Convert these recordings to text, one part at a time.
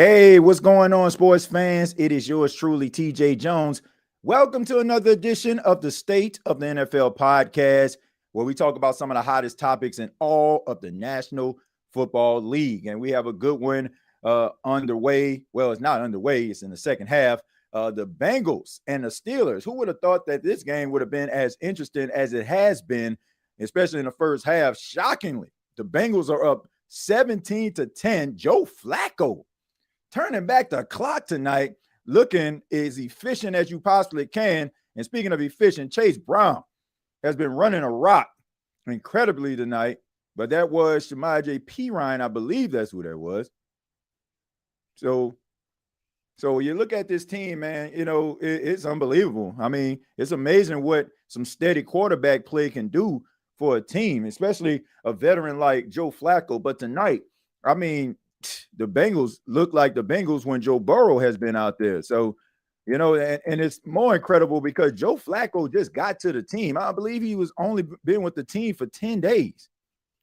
Hey, what's going on, sports fans? It is yours truly, TJ Jones. Welcome to another edition of the State of the NFL podcast, where we talk about some of the hottest topics in all of the National Football League. And we have a good one underway. Well, it's not underway, it's in the second half. The Bengals and the Steelers. Who would have thought that this game would have been as interesting as it has been, especially in the first half? Shockingly, the Bengals are up 17-10. Joe Flacco turning back the clock tonight, looking as efficient as you possibly can. And speaking of efficient, Chase Brown has been running a rock incredibly tonight, but that was Shamaje Perine. I believe that's who that was. So you look at this team, man, it's unbelievable. I mean, it's amazing what some steady quarterback play can do for a team, especially a veteran like Joe Flacco. But tonight, I mean, the Bengals look like the Bengals when Joe Burrow has been out there. So, and it's more incredible because Joe Flacco just got to the team. I believe he was only been with the team for 10 days.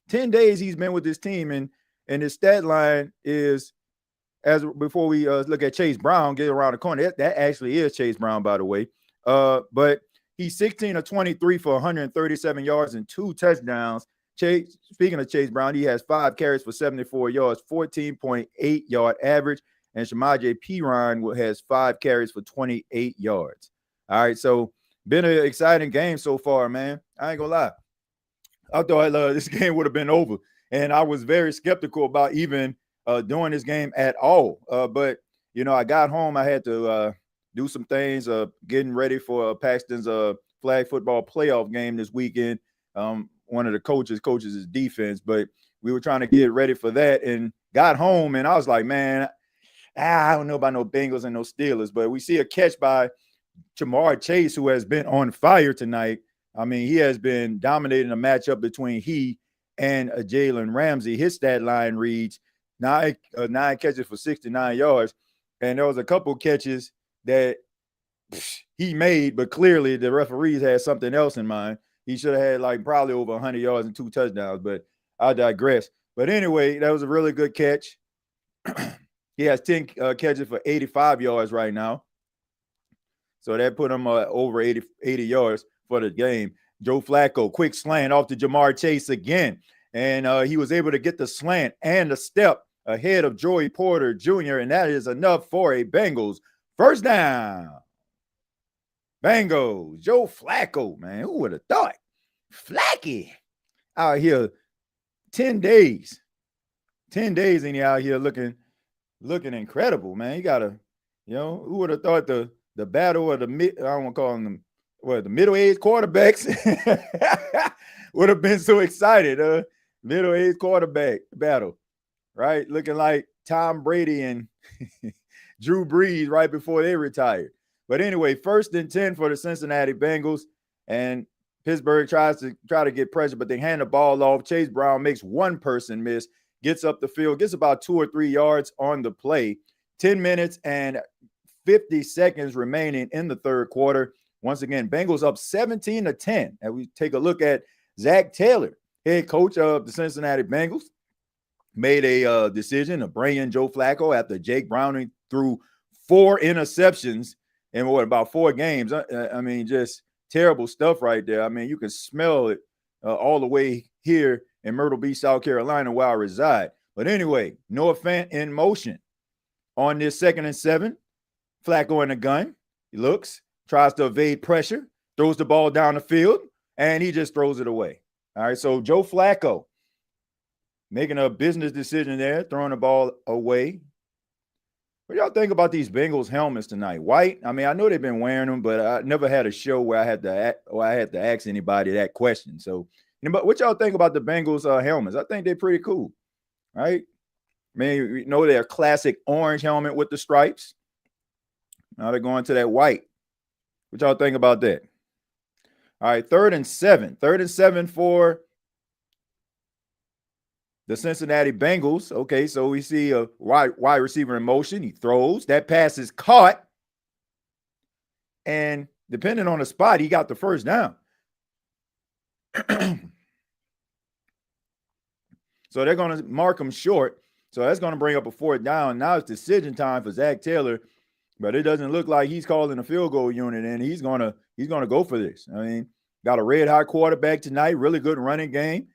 10 days he's been with this team, and his stat line is, as before we look at Chase Brown, get around the corner, that actually is Chase Brown, by the way. But he's 16 of 23 for 137 yards and 2 touchdowns. Speaking of Chase Brown, he has 5 carries for 74 yards, 14.8 yard average. And Shamaje Perine has 5 carries for 28 yards. All right, so been an exciting game so far, man. I ain't gonna lie. I thought this game would have been over. And I was very skeptical about even doing this game at all. But, I got home. I had to do some things, getting ready for Paxton's flag football playoff game this weekend. One of the coaches his defense, but we were trying to get ready for that and got home. And I was like, man, I don't know about no Bengals and no Steelers, but we see a catch by Jamar Chase, who has been on fire tonight. I mean, he has been dominating a matchup between he and Jalen Ramsey. His stat line reads 9 catches for 69 yards. And there was a couple catches that he made, but clearly the referees had something else in mind. He should have had probably over 100 yards and 2 touchdowns, but I digress. But anyway, that was a really good catch. He has 10 catches for 85 yards right now. So that put him over 80 yards for the game. Joe Flacco, quick slant off to Jamar Chase again. And he was able to get the slant and the step ahead of Joey Porter Jr., and that is enough for a Bengals first down. Bengals, Joe Flacco, man. Who would have thought? Flacky out here 10 days. 10 days and he out here looking incredible, man. You got to, who would have thought the battle of the I don't want to call them the middle-aged quarterbacks would have been so excited. Middle-aged quarterback battle, right? Looking like Tom Brady and Drew Brees right before they retired. But anyway, 1st and 10 for the Cincinnati Bengals, and Pittsburgh tries to get pressure, but they hand the ball off. Chase Brown makes one person miss, gets up the field, gets about 2 or 3 yards on the play. 10 minutes and 50 seconds remaining in the third quarter. Once again, Bengals up 17-10. And we take a look at Zach Taylor, head coach of the Cincinnati Bengals, made a decision to bring in Joe Flacco after Jake Browning threw 4 interceptions in about 4 games. I mean, just terrible stuff right there. I mean, you can smell it all the way here in Myrtle Beach, South Carolina, where I reside. But anyway, NFLnt in motion on this 2nd and 7. Flacco in the gun. He looks, tries to evade pressure, throws the ball down the field, and he just throws it away. All right, so Joe Flacco making a business decision there, throwing the ball away. What y'all think about these Bengals helmets tonight? White? I mean, I know they've been wearing them, but I never had a show where I had to ask anybody that question. So, but what y'all think about the Bengals helmets? I think they're pretty cool, right? I mean, they're a classic orange helmet with the stripes. Now they're going to that white. What y'all think about that? All right, 3rd and 7. 3rd and 7 for the Cincinnati Bengals. Okay, so we see a wide receiver in motion. He throws. That pass is caught. And depending on the spot, he got the first down. So they're going to mark him short. So that's going to bring up a fourth down. Now it's decision time for Zach Taylor, but it doesn't look like he's calling a field goal unit, and he's gonna go for this. I mean, got a red hot quarterback tonight, really good running game.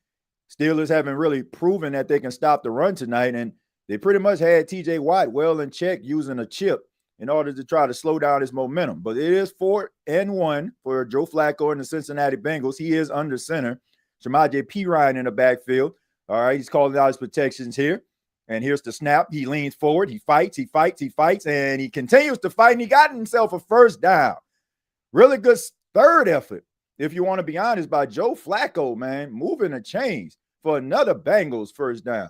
Steelers haven't really proven that they can stop the run tonight, and they pretty much had TJ Watt well in check using a chip in order to try to slow down his momentum. But it is 4-1 for Joe Flacco and the Cincinnati Bengals. He is under center. Samaje Perine in the backfield. All right, he's calling out his protections here. And here's the snap. He leans forward. He fights, and he continues to fight, and he got himself a first down. Really good third effort, if you want to be honest, by Joe Flacco, man, moving the chains for another Bengals first down.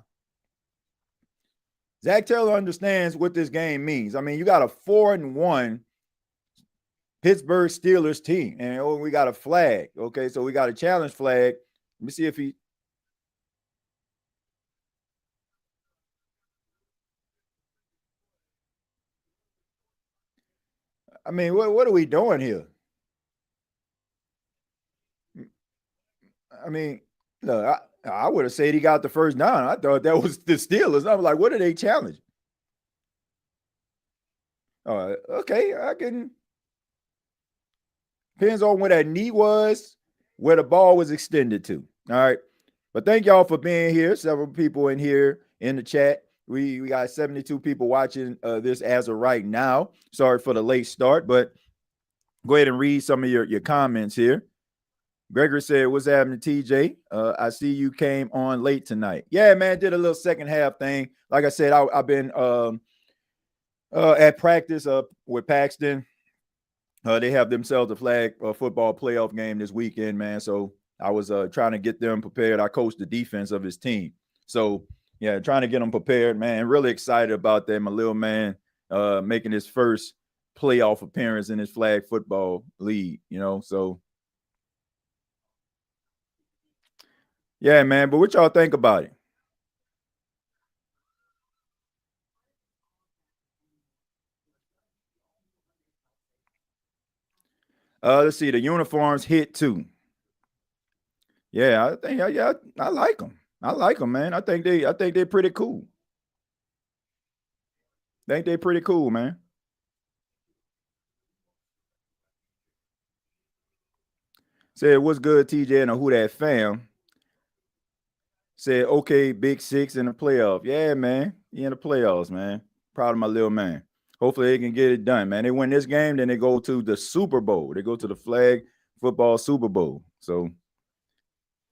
Zach Taylor understands what this game means. I mean, you got a 4-1 Pittsburgh Steelers team, and we got a flag. Okay, so we got a challenge flag. Let me see if he. I mean, what are we doing here? I mean, look, I would have said he got the first down. I thought that was the Steelers. I was like, what are they challenging? Okay, I can. Depends on where that knee was, where the ball was extended to. All right. But thank y'all for being here. Several people in here in the chat. We got 72 people watching this as of right now. Sorry for the late start, but go ahead and read some of your comments here. Gregory said, what's happening, TJ? I see you came on late tonight. Yeah, man, did a little second half thing. Like I said, I've been at practice with Paxton. They have themselves a flag football playoff game this weekend, man. So I was trying to get them prepared. I coached the defense of his team. So, yeah, trying to get them prepared, man. Really excited about that. My little man making his first playoff appearance in his flag football league, you know. So, yeah, man. But what y'all think about it? Let's see. The uniforms hit too. Yeah, I think I like them. I like them, man. I think they're pretty cool. I think they're pretty cool, man. Said, what's good, TJ and a Who Dat fam? Said, okay, Big Six in the playoff. Yeah, man. He in the playoffs, man. Proud of my little man. Hopefully they can get it done, man. They win this game, then they go to the Super Bowl. They go to the flag football Super Bowl. So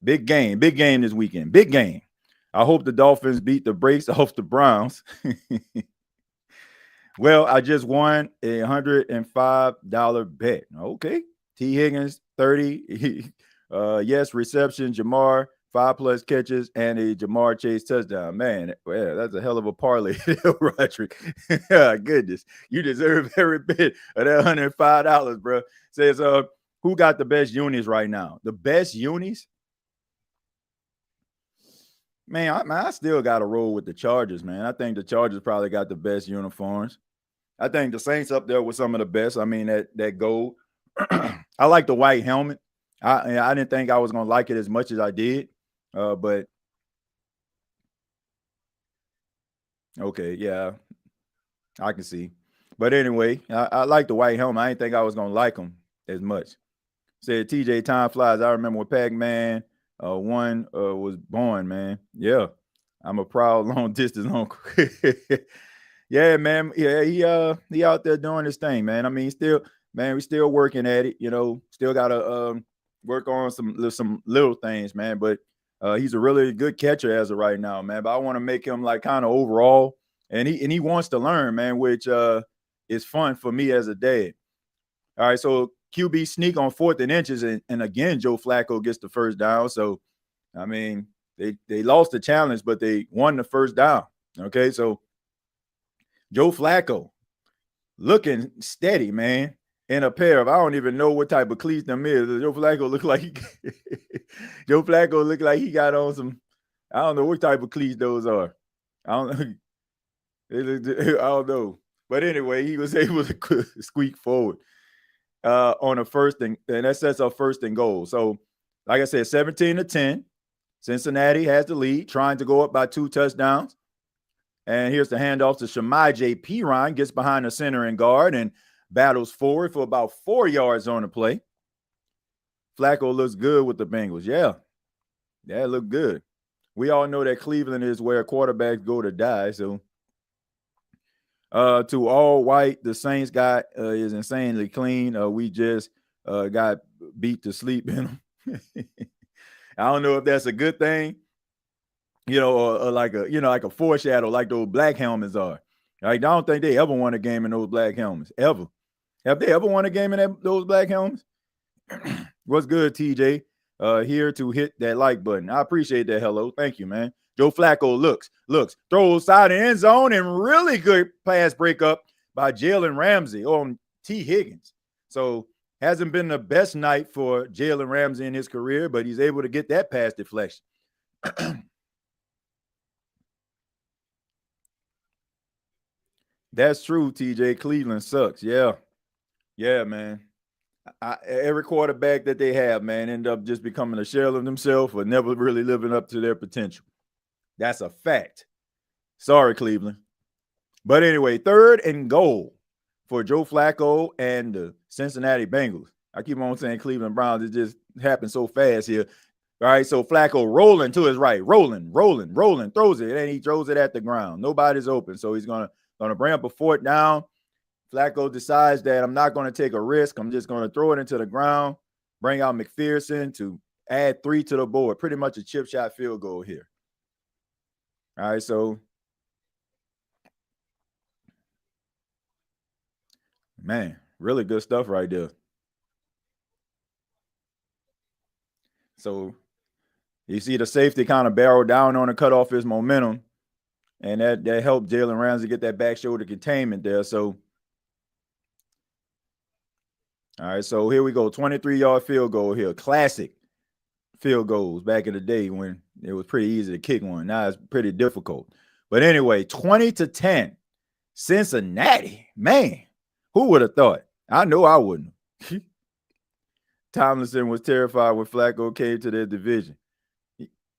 big game this weekend. Big game. I hope the Dolphins beat the brakes off the Browns. Well, I just won a $105 bet. Okay. T. Higgins, 30. Yes, reception, Jamar, 5+ catches, and a Jamar Chase touchdown. Man, yeah, that's a hell of a parlay, Roderick. Goodness. You deserve every bit of that $105, bro. Says, who got the best unis right now? The best unis? Man, I still got to roll with the Chargers, man. I think the Chargers probably got the best uniforms. I think the Saints up there with some of the best. I mean, that gold. I like the white helmet. I didn't think I was going to like it as much as I did. But okay, yeah, I can see. But anyway, I like the white helmet. I didn't think I was going to like them as much. Said TJ, time flies. I remember when Pac-Man one was born, man. Yeah, I'm a proud long distance uncle. Yeah, man. Yeah, he out there doing his thing, man. I mean, we still working at it. You know, still gotta work on some little things, man. But he's a really good catcher as of right now, man. But I want to make him like kind of overall, and he wants to learn, man, which is fun for me as a dad. All right, so QB sneak on 4th and inches, and again, Joe Flacco gets the first down. So, I mean, they lost the challenge, but they won the first down. Okay, so Joe Flacco looking steady, man, in a pair of, I don't even know what type of cleats them is. Joe Flacco look like he got on some, I don't know what type of cleats those are. I don't know. But anyway, he was able to squeak forward on a first and that sets up 1st and goal. So, like I said, 17-10. Cincinnati has the lead, trying to go up by 2 touchdowns. And here's the handoff to Shamaje Perine, gets behind the center and guard and battles forward for about 4 yards on the play. Flacco looks good with the Bengals. Yeah, that looked good. We all know that Cleveland is where quarterbacks go to die. So to all white, the Saints got is insanely clean. We just got beat to sleep in them. I don't know if that's a good thing, or like a foreshadow, like those black helmets are. Like, I don't think they ever won a game in those black helmets, ever. Have they ever won a game in those black helmets? What's good, TJ? Here to hit that like button. I appreciate that. Hello. Thank you, man. Joe Flacco looks, throws side of the end zone, and really good pass breakup by Jalen Ramsey on T. Higgins. So hasn't been the best night for Jalen Ramsey in his career, but he's able to get that pass deflection. That's true, TJ. Cleveland sucks. Yeah. Yeah, man. Every quarterback that they have, man, end up just becoming a shell of themselves or never really living up to their potential. That's a fact. Sorry, Cleveland. But anyway, 3rd and goal for Joe Flacco and the Cincinnati Bengals. I keep on saying Cleveland Browns. It just happened so fast here. All right, so Flacco rolling to his right, rolling, throws it, and he throws it at the ground. Nobody's open, so he's gonna bring up a 4th down. Flacco decides that I'm not going to take a risk. I'm just going to throw it into the ground, bring out McPherson to add 3 to the board. Pretty much a chip shot field goal here. All right, so man, really good stuff right there. So you see the safety kind of barrel down on and cut off his momentum, and that helped Jalen Ramsey get that back shoulder containment there. So all right, so here we go. 23-yard field goal here. Classic field goals back in the day when it was pretty easy to kick one. Now it's pretty difficult. But anyway, 20-10. Cincinnati. Man, who would have thought? I know I wouldn't. Tomlinson was terrified when Flacco came to their division.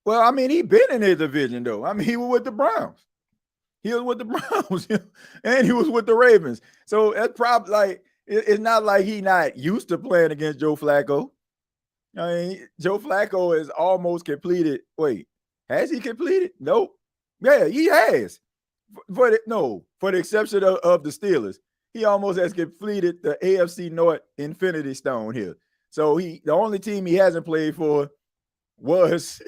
Well, I mean, he been in their division, though. I mean, he was with the Browns. He was with the Browns, and he was with the Ravens. So that's probably like, it's not like he not used to playing against Joe Flacco. I mean, Joe Flacco is almost completed. Wait, has he completed? Nope. Yeah, he has. For the exception of the Steelers, he almost has completed the AFC North Infinity Stone here. So the only team he hasn't played for was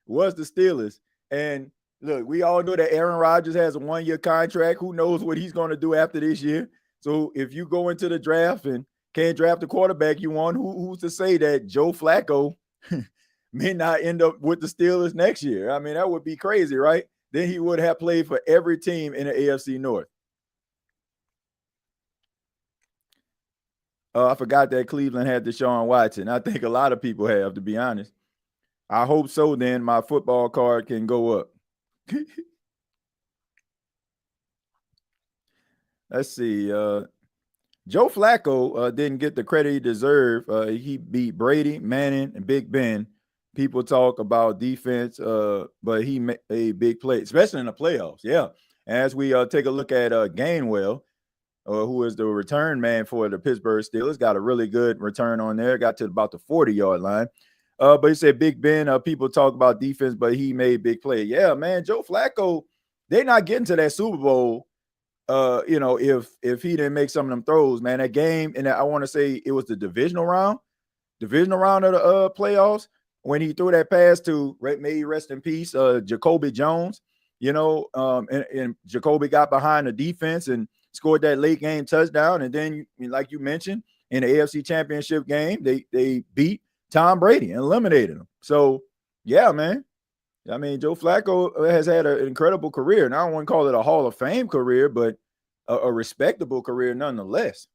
the Steelers. And look, we all know that Aaron Rodgers has a 1-year contract. Who knows what he's going to do after this year? So if you go into the draft and can't draft the quarterback you want, who's to say that Joe Flacco may not end up with the Steelers next year? I mean, that would be crazy, right? Then he would have played for every team in the AFC North. I forgot that Cleveland had Deshaun Watson. I think a lot of people have, to be honest. I hope so. Then my football card can go up. Let's see. Joe Flacco didn't get the credit he deserved. He beat Brady, Manning, and Big Ben. People talk about defense, but he made a big play, especially in the playoffs. Yeah. As we take a look at Gainwell, who is the return man for the Pittsburgh Steelers, got a really good return on there. Got to about the 40-yard line. But he said Big Ben, people talk about defense, but he made big play. Yeah, man, Joe Flacco, they're not getting to that Super Bowl. If he didn't make some of them throws, man, that game, and I want to say it was the divisional round of the playoffs when he threw that pass to, may he rest in peace, Jacoby Jones, and Jacoby got behind the defense and scored that late game touchdown. And then, like you mentioned, in the AFC Championship game, they beat Tom Brady and eliminated him. So, yeah, man. I mean, Joe Flacco has had an incredible career. And I don't want to call it a Hall of Fame career, but a respectable career nonetheless.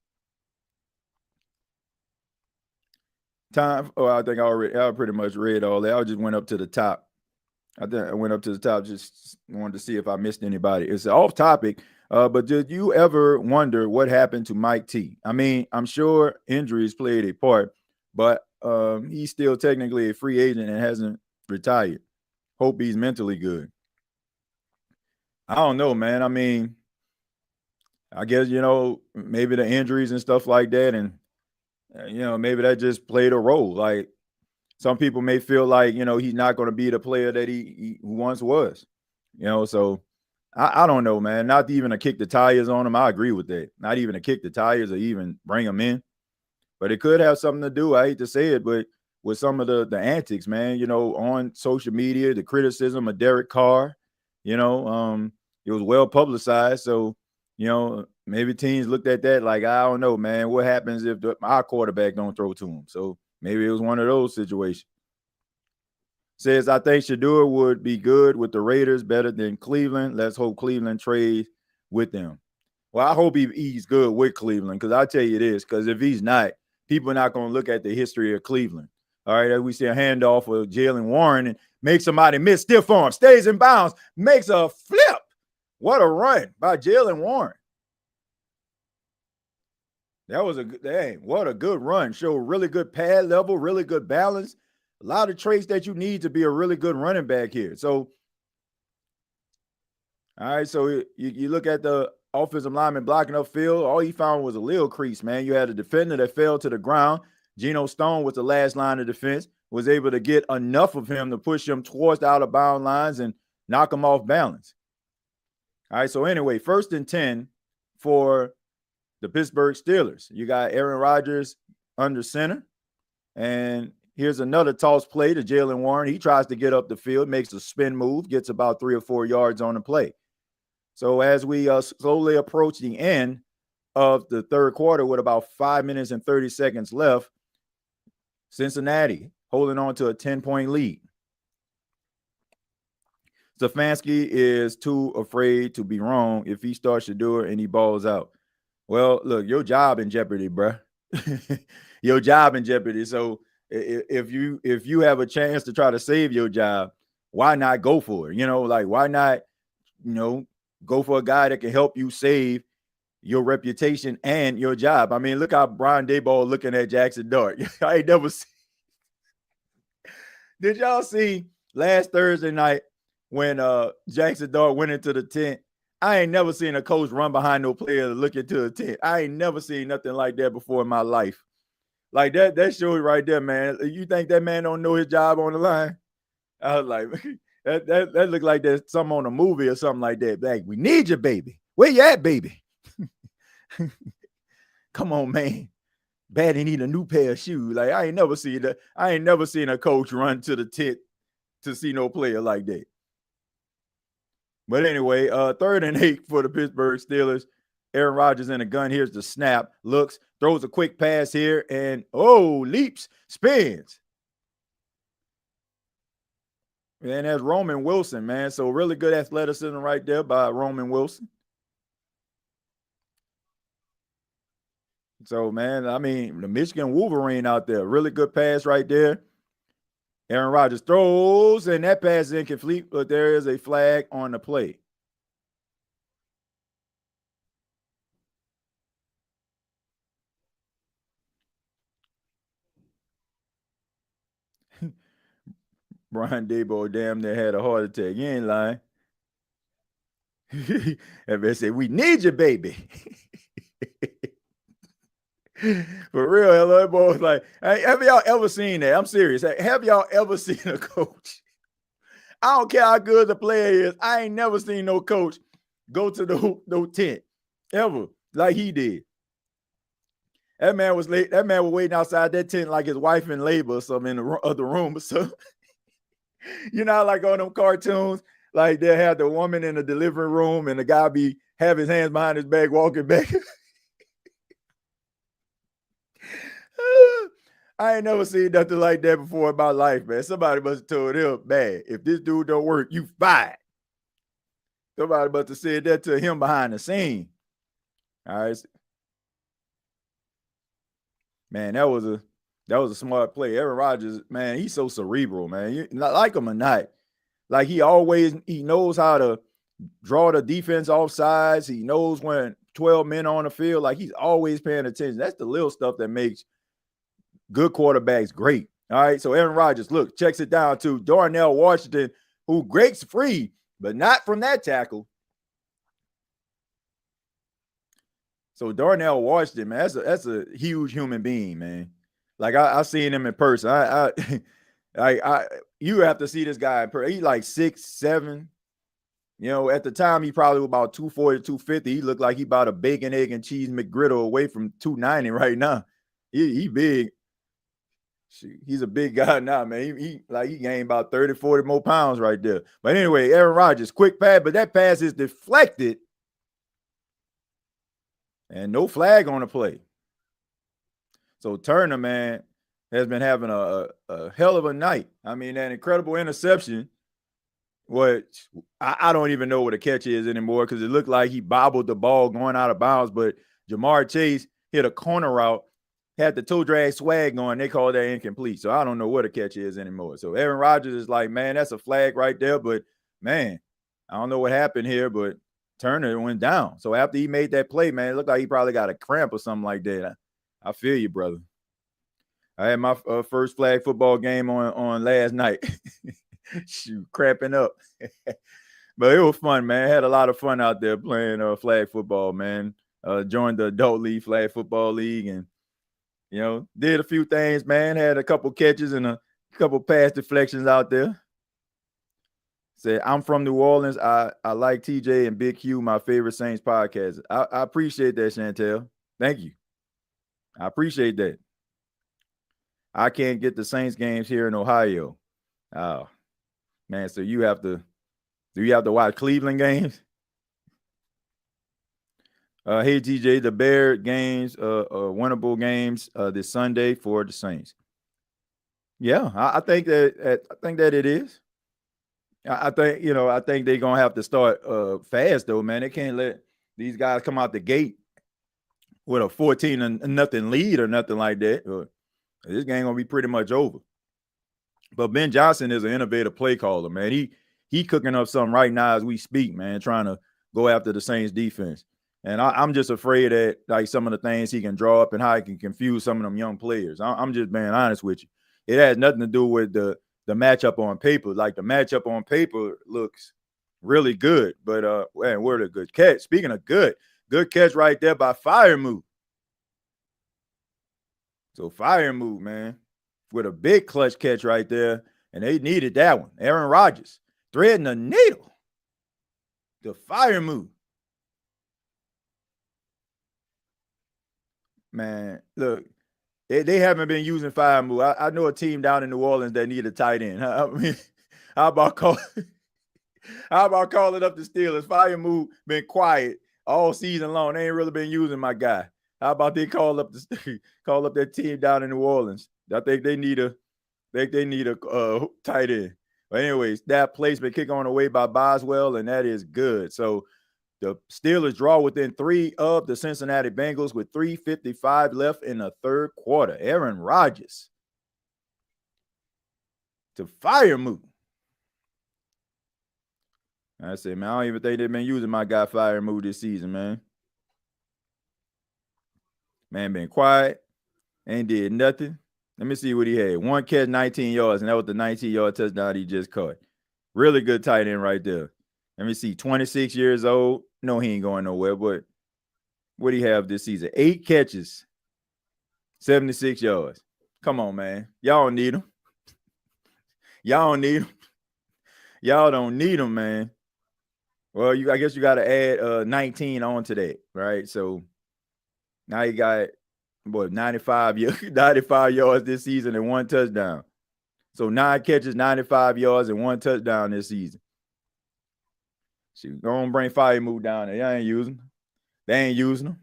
I think I pretty much read all that. I just went up to the top. I think I went up to the top, just wanted to see if I missed anybody. It's off topic, but did you ever wonder what happened to Mike T? I mean, I'm sure injuries played a part, but he's still technically a free agent and hasn't retired. Hope he's mentally good. I don't know, man. I mean, I guess, maybe the injuries and stuff like that. And, maybe that just played a role. Like some people may feel like, he's not going to be the player that he once was, so I don't know, man. Not even to kick the tires on him. I agree with that. Not even to kick the tires or even bring him in. But it could have something to do, I hate to say it, but with some of the antics, man, on social media, the criticism of Derek Carr, it was well publicized. So, maybe teams looked at that like, I don't know, man, what happens if our quarterback don't throw to him? So maybe it was one of those situations. Says, I think Shador would be good with the Raiders, better than Cleveland. Let's hope Cleveland trades with them. Well, I hope he's good with Cleveland, because I tell you this, because if he's not, people are not going to look at the history of Cleveland. All right, we see a handoff of Jalen Warren and make somebody miss, stiff arm, stays in bounds, makes a flip. What a run by Jalen Warren. That was what a good run. Show really good pad level, really good balance. A lot of traits that you need to be a really good running back here. So, all right, so you look at the offensive lineman blocking upfield. All he found was a little crease, man. You had a defender that fell to the ground. Geno Stone was the last line of defense, was able to get enough of him to push him towards the out-of-bound lines and knock him off balance. All right, so anyway, 1st and 10 for the Pittsburgh Steelers. You got Aaron Rodgers under center, and here's another toss play to Jalen Warren. He tries to get up the field, makes a spin move, gets about 3 or 4 yards on the play. So as we slowly approach the end of the third quarter with about 5 minutes and 30 seconds left, Cincinnati holding on to a 10-point lead. Stefanski is too afraid to be wrong if he starts to do it and he balls out. Well, look, your job in jeopardy, bro. Your job in jeopardy. So if you have a chance to try to save your job, why not go for it? Why not, go for a guy that can help you save your reputation and your job. I mean, look how Brian Daboll looking at Jackson Dart. I ain't never seen. Did y'all see last Thursday night when Jackson Dart went into the tent? I ain't never seen a coach run behind no player to look into a tent. I ain't never seen nothing like that before in my life. Like that shows right there, man. You think that man don't know his job on the line? I was like, that looked like there's something on a movie or something like that. Like, we need you, baby. Where you at, baby? Come on, man. Badly need a new pair of shoes. Like, I ain't never seen a coach run to the tent to see no player like that. But anyway, 3rd and 8 for the Pittsburgh Steelers. Aaron Rodgers in a gun. Here's the snap. Looks, throws a quick pass here, and leaps, spins. And that's Roman Wilson, man. So really good athleticism right there by Roman Wilson. So, man, I mean, the Michigan Wolverine out there, really good pass right there. Aaron Rodgers throws, and that pass is incomplete, but there is a flag on the play. Brian Daboll damn near had a heart attack. You ain't lying. And they said, we need you, baby. For real, hello, boy. Like, hey, have y'all ever seen that? I'm serious. Have y'all ever seen a coach? I don't care how good the player is. I ain't never seen no coach go to no tent ever like he did. That man was late. That man was waiting outside that tent like his wife in labor or something in the other room or something. Like on them cartoons, like they have the woman in the delivery room and the guy have his hands behind his back walking back. I ain't never seen nothing like that before in my life, man. Somebody must have told him, man, if this dude don't work, you fired. Somebody must have said that to him behind the scene. All right. Man, that was a smart play. Aaron Rodgers, man, he's so cerebral, man. You like him or not. Like he knows how to draw the defense off sides. He knows when 12 men on the field. Like he's always paying attention. That's the little stuff that makes good quarterbacks great. All right. So Aaron Rodgers, look, checks it down to Darnell Washington, who breaks free, but not from that tackle. So Darnell Washington, man, that's a huge human being, man. Like I seen him in person. I you have to see this guy in person. He's like 6'7". You know, at the time he probably was about 240, 250. He looked like he about a bacon, egg, and cheese McGriddle away from 290 right now. He big. He's a big guy now, man. He gained about 30, 40 more pounds right there. But anyway, Aaron Rodgers, quick pass, but that pass is deflected. And no flag on the play. So Turner, man, has been having a hell of a night. I mean, that incredible interception, which I don't even know what a catch is anymore because it looked like he bobbled the ball going out of bounds, but Jamar Chase hit a corner route, had the toe drag swag going. They called that incomplete. So I don't know what a catch is anymore. So Aaron Rodgers is like, man, that's a flag right there. But, man, I don't know what happened here, but Turner went down. So after he made that play, man, it looked like he probably got a cramp or something like that. I feel you, brother. I had my first flag football game on last night. Shoot, cramping up. But it was fun, man. Had a lot of fun out there playing flag football, man. Joined the adult league, flag football league, and, you know, did a few things, man. Had a couple catches and a couple pass deflections out there. Said, I'm from New Orleans. I like TJ and Big Q, my favorite Saints podcast. I appreciate that, Chantel. Thank you. I appreciate that. I can't get the Saints games here in Ohio. Oh, man. So do you have to watch Cleveland games? Hey, TJ, the Bear games, winnable games this Sunday for the Saints. Yeah, I think that it is. I think they're gonna have to start fast though, man. They can't let these guys come out the gate with a 14-0 lead or nothing like that. This game gonna be pretty much over. But Ben Johnson is an innovative play caller, man. He cooking up something right now as we speak, man, trying to go after the Saints defense. And I'm just afraid that like some of the things he can draw up and how he can confuse some of them young players. I'm just being honest with you. It has nothing to do with the matchup on paper. Like the matchup on paper looks really good, but man, where the good catch. Speaking of good catch right there by Fire Move. So Fire Move, man, with a big clutch catch right there, and they needed that one. Aaron Rodgers threading the needle. The Fire Move. Man, look, they haven't been using Fire Move. I know a team down in New Orleans that need a tight end. I mean, how about calling up the Steelers? Fire Move been quiet all season long. They ain't really been using my guy. How about they call up that team down in New Orleans? I think they need a tight end. But anyways, that placement kick on away by Boswell, and that is good. So the Steelers draw within 3 of the Cincinnati Bengals with 3:55 left in the third quarter. Aaron Rodgers to Fire Move. I said, man, I don't even think they've been using my guy Fire Move this season, man. Man been quiet, ain't did nothing. Let me see what he had. 1 catch, 19 yards, and that was the 19-yard touchdown he just caught. Really good tight end right there. Let me see, 26 years old. No, he ain't going nowhere, but what do he have this season? 8 catches, 76 yards. Come on, man. Y'all don't need him. Y'all don't need him. Y'all don't need him, man. Well, I guess you got to add 19 on to that, right? So now you got 95 yards this season and 1 touchdown. So 9 catches, 95 yards, and 1 touchdown this season. Shoot, go on, bring Fire Move down there. Y'all ain't using them. They ain't using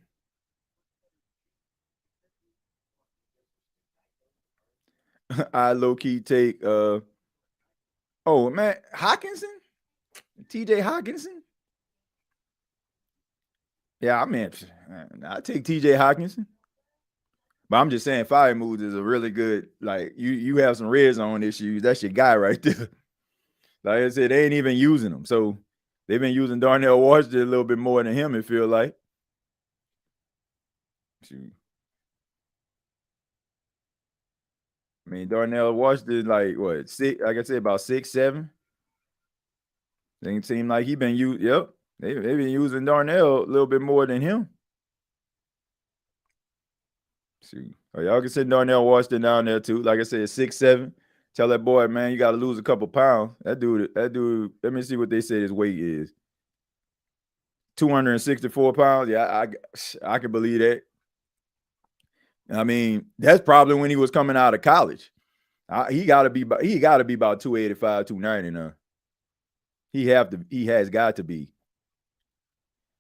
them. I low-key take oh man, Hawkinson? TJ Hawkinson? Yeah, I mean, I take TJ Hawkinson. But I'm just saying Fire Moves is a really good, like, you have some red zone issues. That's your guy right there. Like I said, they ain't even using him. So they've been using Darnell Washington a little bit more than him, it feels like. Shoot. I mean, Darnell Washington, like, what, 6, like I said, about 6, 7. They seem like he been used. Yep. They've been using Darnell a little bit more than him. See. Oh, y'all can send Darnell Washington down there too. Like I said, 6'7". Tell that boy, man, you got to lose a couple pounds. That dude. Let me see what they say his weight is. 264 pounds. Yeah, I can believe that. I mean, that's probably when he was coming out of college. He got to be about 285, 290 now. He has got to be.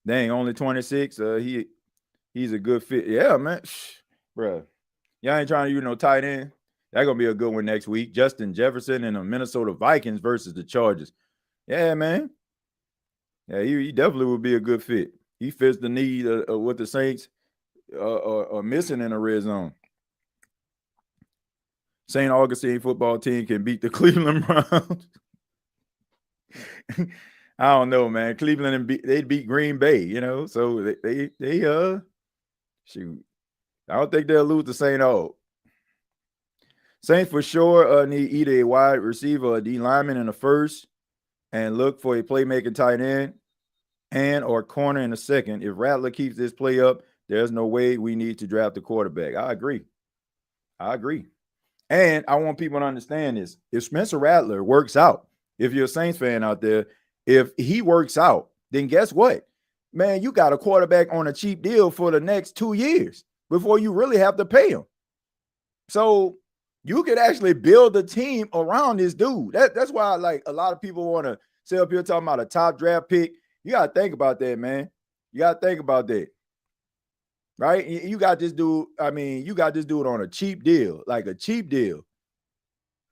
Dang, only 26. He's a good fit. Yeah, man. Bruh. Y'all ain't trying to tight end. That's gonna be a good one next week. Justin Jefferson and the Minnesota Vikings versus the Chargers. Yeah, man. Yeah, he definitely would be a good fit. He fits the need of what the Saints are missing in the red zone. St. Augustine football team can beat the Cleveland Browns. I don't know, man. Cleveland they beat Green Bay, so they shoot. I don't think they'll lose to St. Aug. Saints for sure need either a wide receiver or a D lineman in the first, and look for a playmaking tight end and or corner in the second. If Rattler keeps this play up, there's no way we need to draft a quarterback. I agree. And I want people to understand this. If Spencer Rattler works out, if you're a Saints fan out there, if he works out, then guess what? Man, you got a quarterback on a cheap deal for the next 2 years before you really have to pay him. So you could actually build a team around this dude. That's why like a lot of people want to sit up here talking about a top draft pick. You got to think about that, man. You got to think about that. Right? You got this dude. I mean, you got this dude on a cheap deal, like a cheap deal.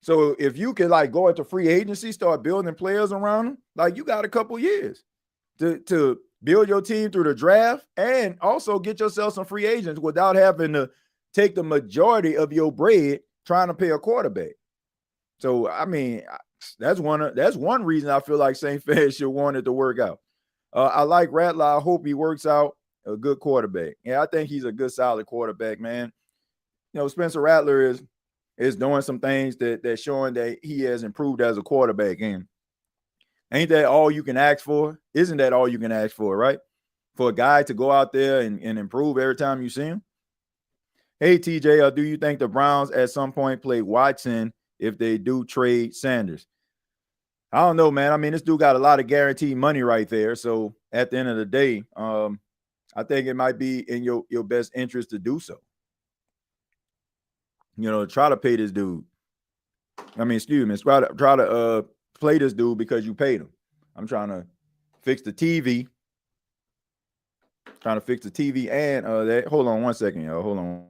So if you can like go into free agency, start building players around him, like you got a couple years to build your team through the draft and also get yourself some free agents without having to take the majority of your bread trying to pay a quarterback. So, I mean, that's one reason I feel like Saint fans should want it to work out. I like Rattler. I hope he works out. A good quarterback. Yeah, I think he's a good, solid quarterback, man. Spencer Rattler is doing some things that's showing that he has improved as a quarterback. And ain't that all you can ask for? Isn't that all you can ask for, right? For a guy to go out there and improve every time you see him? Hey, TJ, do you think the Browns at some point play Watson if they do trade Sanders? I don't know, man. I mean, this dude got a lot of guaranteed money right there. So at the end of the day, I think it might be in your best interest to do so. Try to pay this dude. I mean, excuse me. Try to play this dude because you paid him. I'm trying to fix the TV. Trying to fix the TV and that. Hold on one second, y'all. Hold on.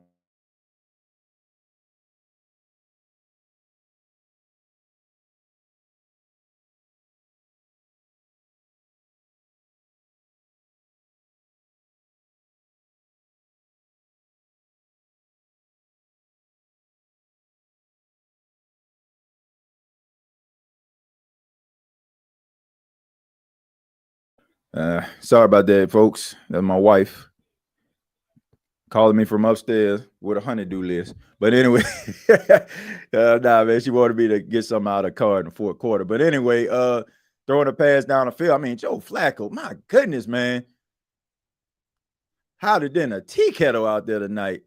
Sorry about that, folks. That's my wife calling me from upstairs with a honey-do list. But anyway, man, she wanted me to get something out of the car in the fourth quarter. But anyway, throwing a pass down the field. I mean, Joe Flacco, my goodness, man. Hotter than a tea kettle out there tonight.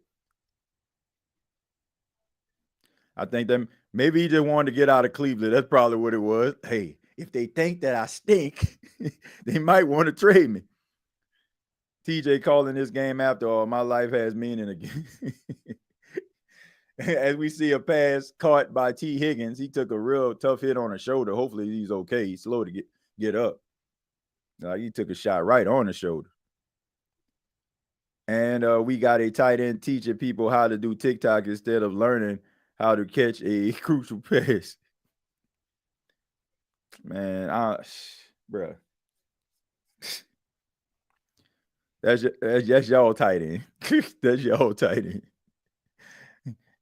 I think that maybe he just wanted to get out of Cleveland. That's probably what it was. Hey, if they think that I stink, they might want to trade me. TJ calling this game after all. My life has meaning again. As we see a pass caught by T. Higgins, he took a real tough hit on the shoulder. Hopefully he's okay. He's slow to get up. He took a shot right on the shoulder. And we got a tight end teaching people how to do TikTok instead of learning how to catch a crucial pass. Man, bruh. That's y'all tight end. That's y'all tight end.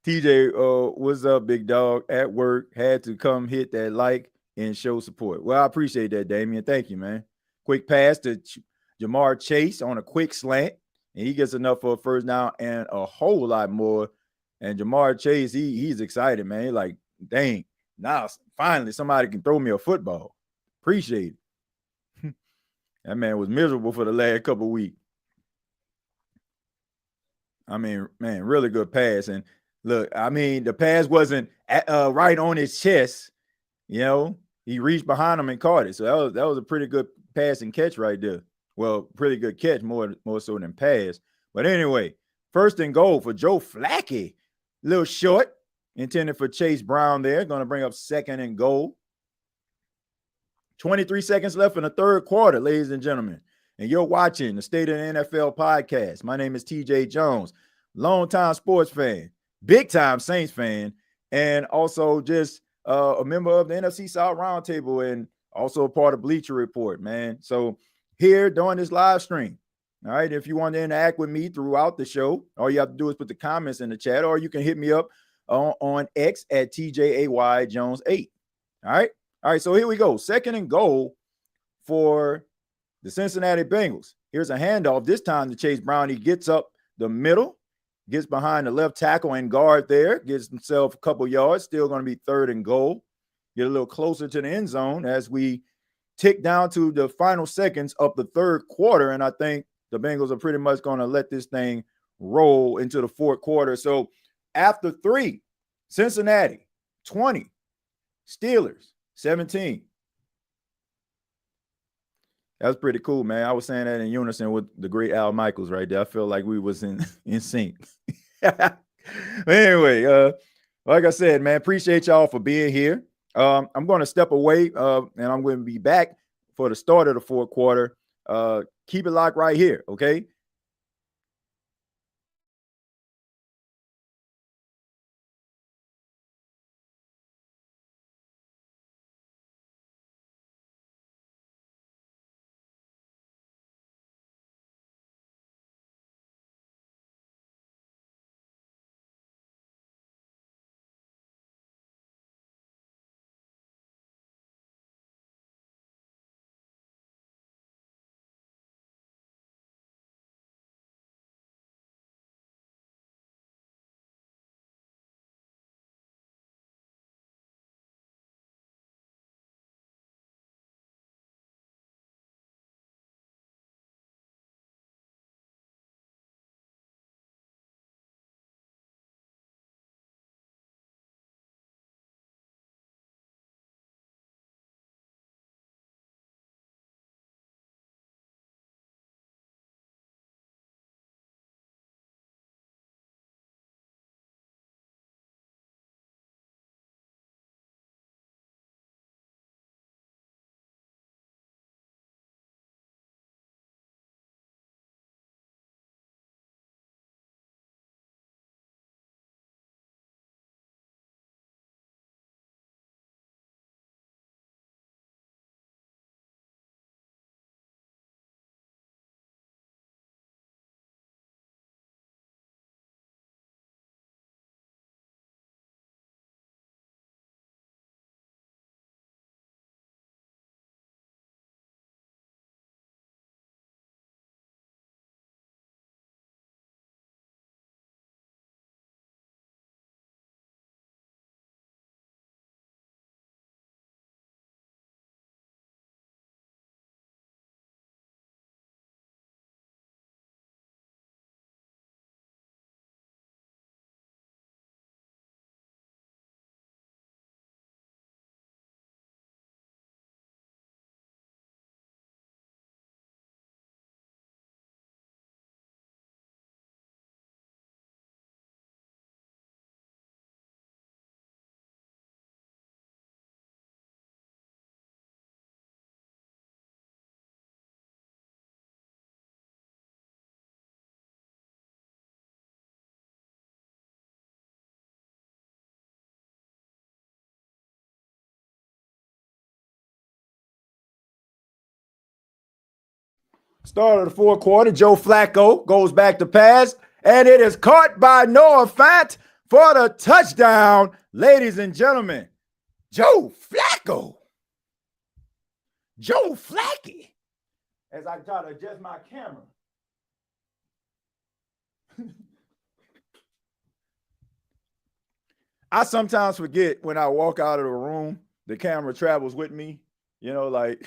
TJ, what's up, big dog? At work, had to come hit that like and show support. Well, I appreciate that, Damian. Thank you, man. Quick pass to Jamar Chase on a quick slant, and he gets enough for a first down and a whole lot more. And Jamar Chase, he's excited, man. He's like, dang, now finally somebody can throw me a football. Appreciate it. That man was miserable for the last couple of weeks. I mean, man, really good pass. And look, I mean, the pass wasn't right on his chest. You know, he reached behind him and caught it. So that was a pretty good pass and catch right there. Well, pretty good catch, more so than pass. But anyway, first and goal for Joe Flacco. Little short, intended for Chase Brown there. Going to bring up second and goal. 23 seconds left in the third quarter, ladies and gentlemen. And you're watching the State of the NFL podcast. My name is TJ Jones, longtime sports fan, big time Saints fan, and also just a member of the NFC South Roundtable and also a part of Bleacher Report, man. So here during this live stream, all right, if you want to interact with me throughout the show, all you have to do is put the comments in the chat, or you can hit me up on X at TJAY Jones 8. All right. All right, so here we go. Second and goal for the Cincinnati Bengals. Here's a handoff. This time to Chase Brown. He gets up the middle, gets behind the left tackle and guard there, gets himself a couple yards. Still going to be third and goal. Get a little closer to the end zone as we tick down to the final seconds of the third quarter. And I think the Bengals are pretty much going to let this thing roll into the fourth quarter. So after 3, Cincinnati 20, Steelers 17. That was pretty cool, man. I was saying that in unison with the great Al Michaels right there. I feel like we was in sync. Anyway, like I said, man, appreciate y'all for being here. I'm going to step away, and I'm going to be back for the start of the fourth quarter. Keep it locked right here, okay? Start of the fourth quarter, Joe Flacco goes back to pass, and it is caught by Noah Fant for the touchdown. Ladies and gentlemen, Joe Flacco. Joe Flacco. As I try to adjust my camera. I sometimes forget when I walk out of the room, the camera travels with me. You know, like,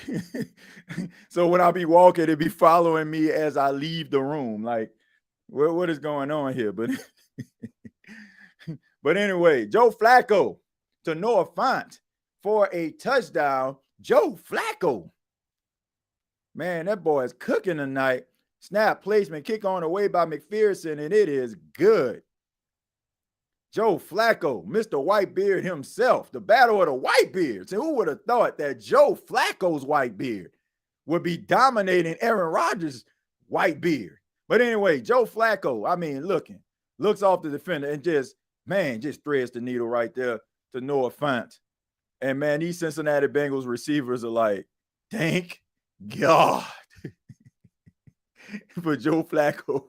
so when I be walking, it be following me as I leave the room. Like, what is going on here? But but anyway, Joe Flacco to Noah Fant for a touchdown. Joe Flacco. Man, that boy is cooking tonight. Snap placement, kick on away by McPherson, and it is good. Joe Flacco, Mr. Whitebeard himself, the battle of the Whitebeards. And who would have thought that Joe Flacco's Whitebeard would be dominating Aaron Rodgers' Whitebeard? But anyway, Joe Flacco, I mean, looks off the defender and just threads the needle right there to Noah Fant. And man, these Cincinnati Bengals receivers are like, thank God for Joe Flacco.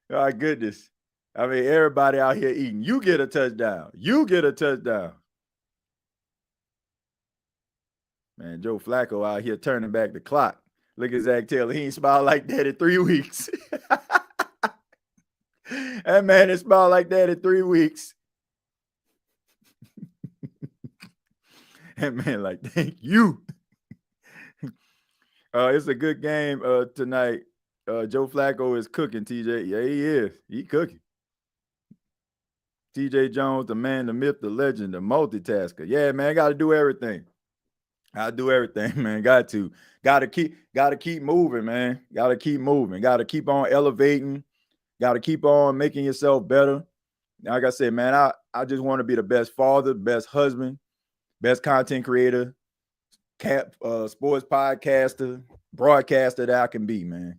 My goodness. I mean, everybody out here eating. You get a touchdown. You get a touchdown. Man, Joe Flacco out here turning back the clock. Look at Zach Taylor. He ain't smiled like that in 3 weeks. That man has smiled like that in 3 weeks. That man like, thank you. It's a good game tonight. Joe Flacco is cooking, TJ. Yeah, he is. He cooking. TJ Jones, the man, the myth, the legend, the multitasker. Yeah, man, got to do everything. Got to do everything, man. Got to keep moving, man. Got to keep moving. Got to keep on elevating. Got to keep on making yourself better. Like I said, man, I just want to be the best father, best husband, best content creator, sports podcaster, broadcaster that I can be, man.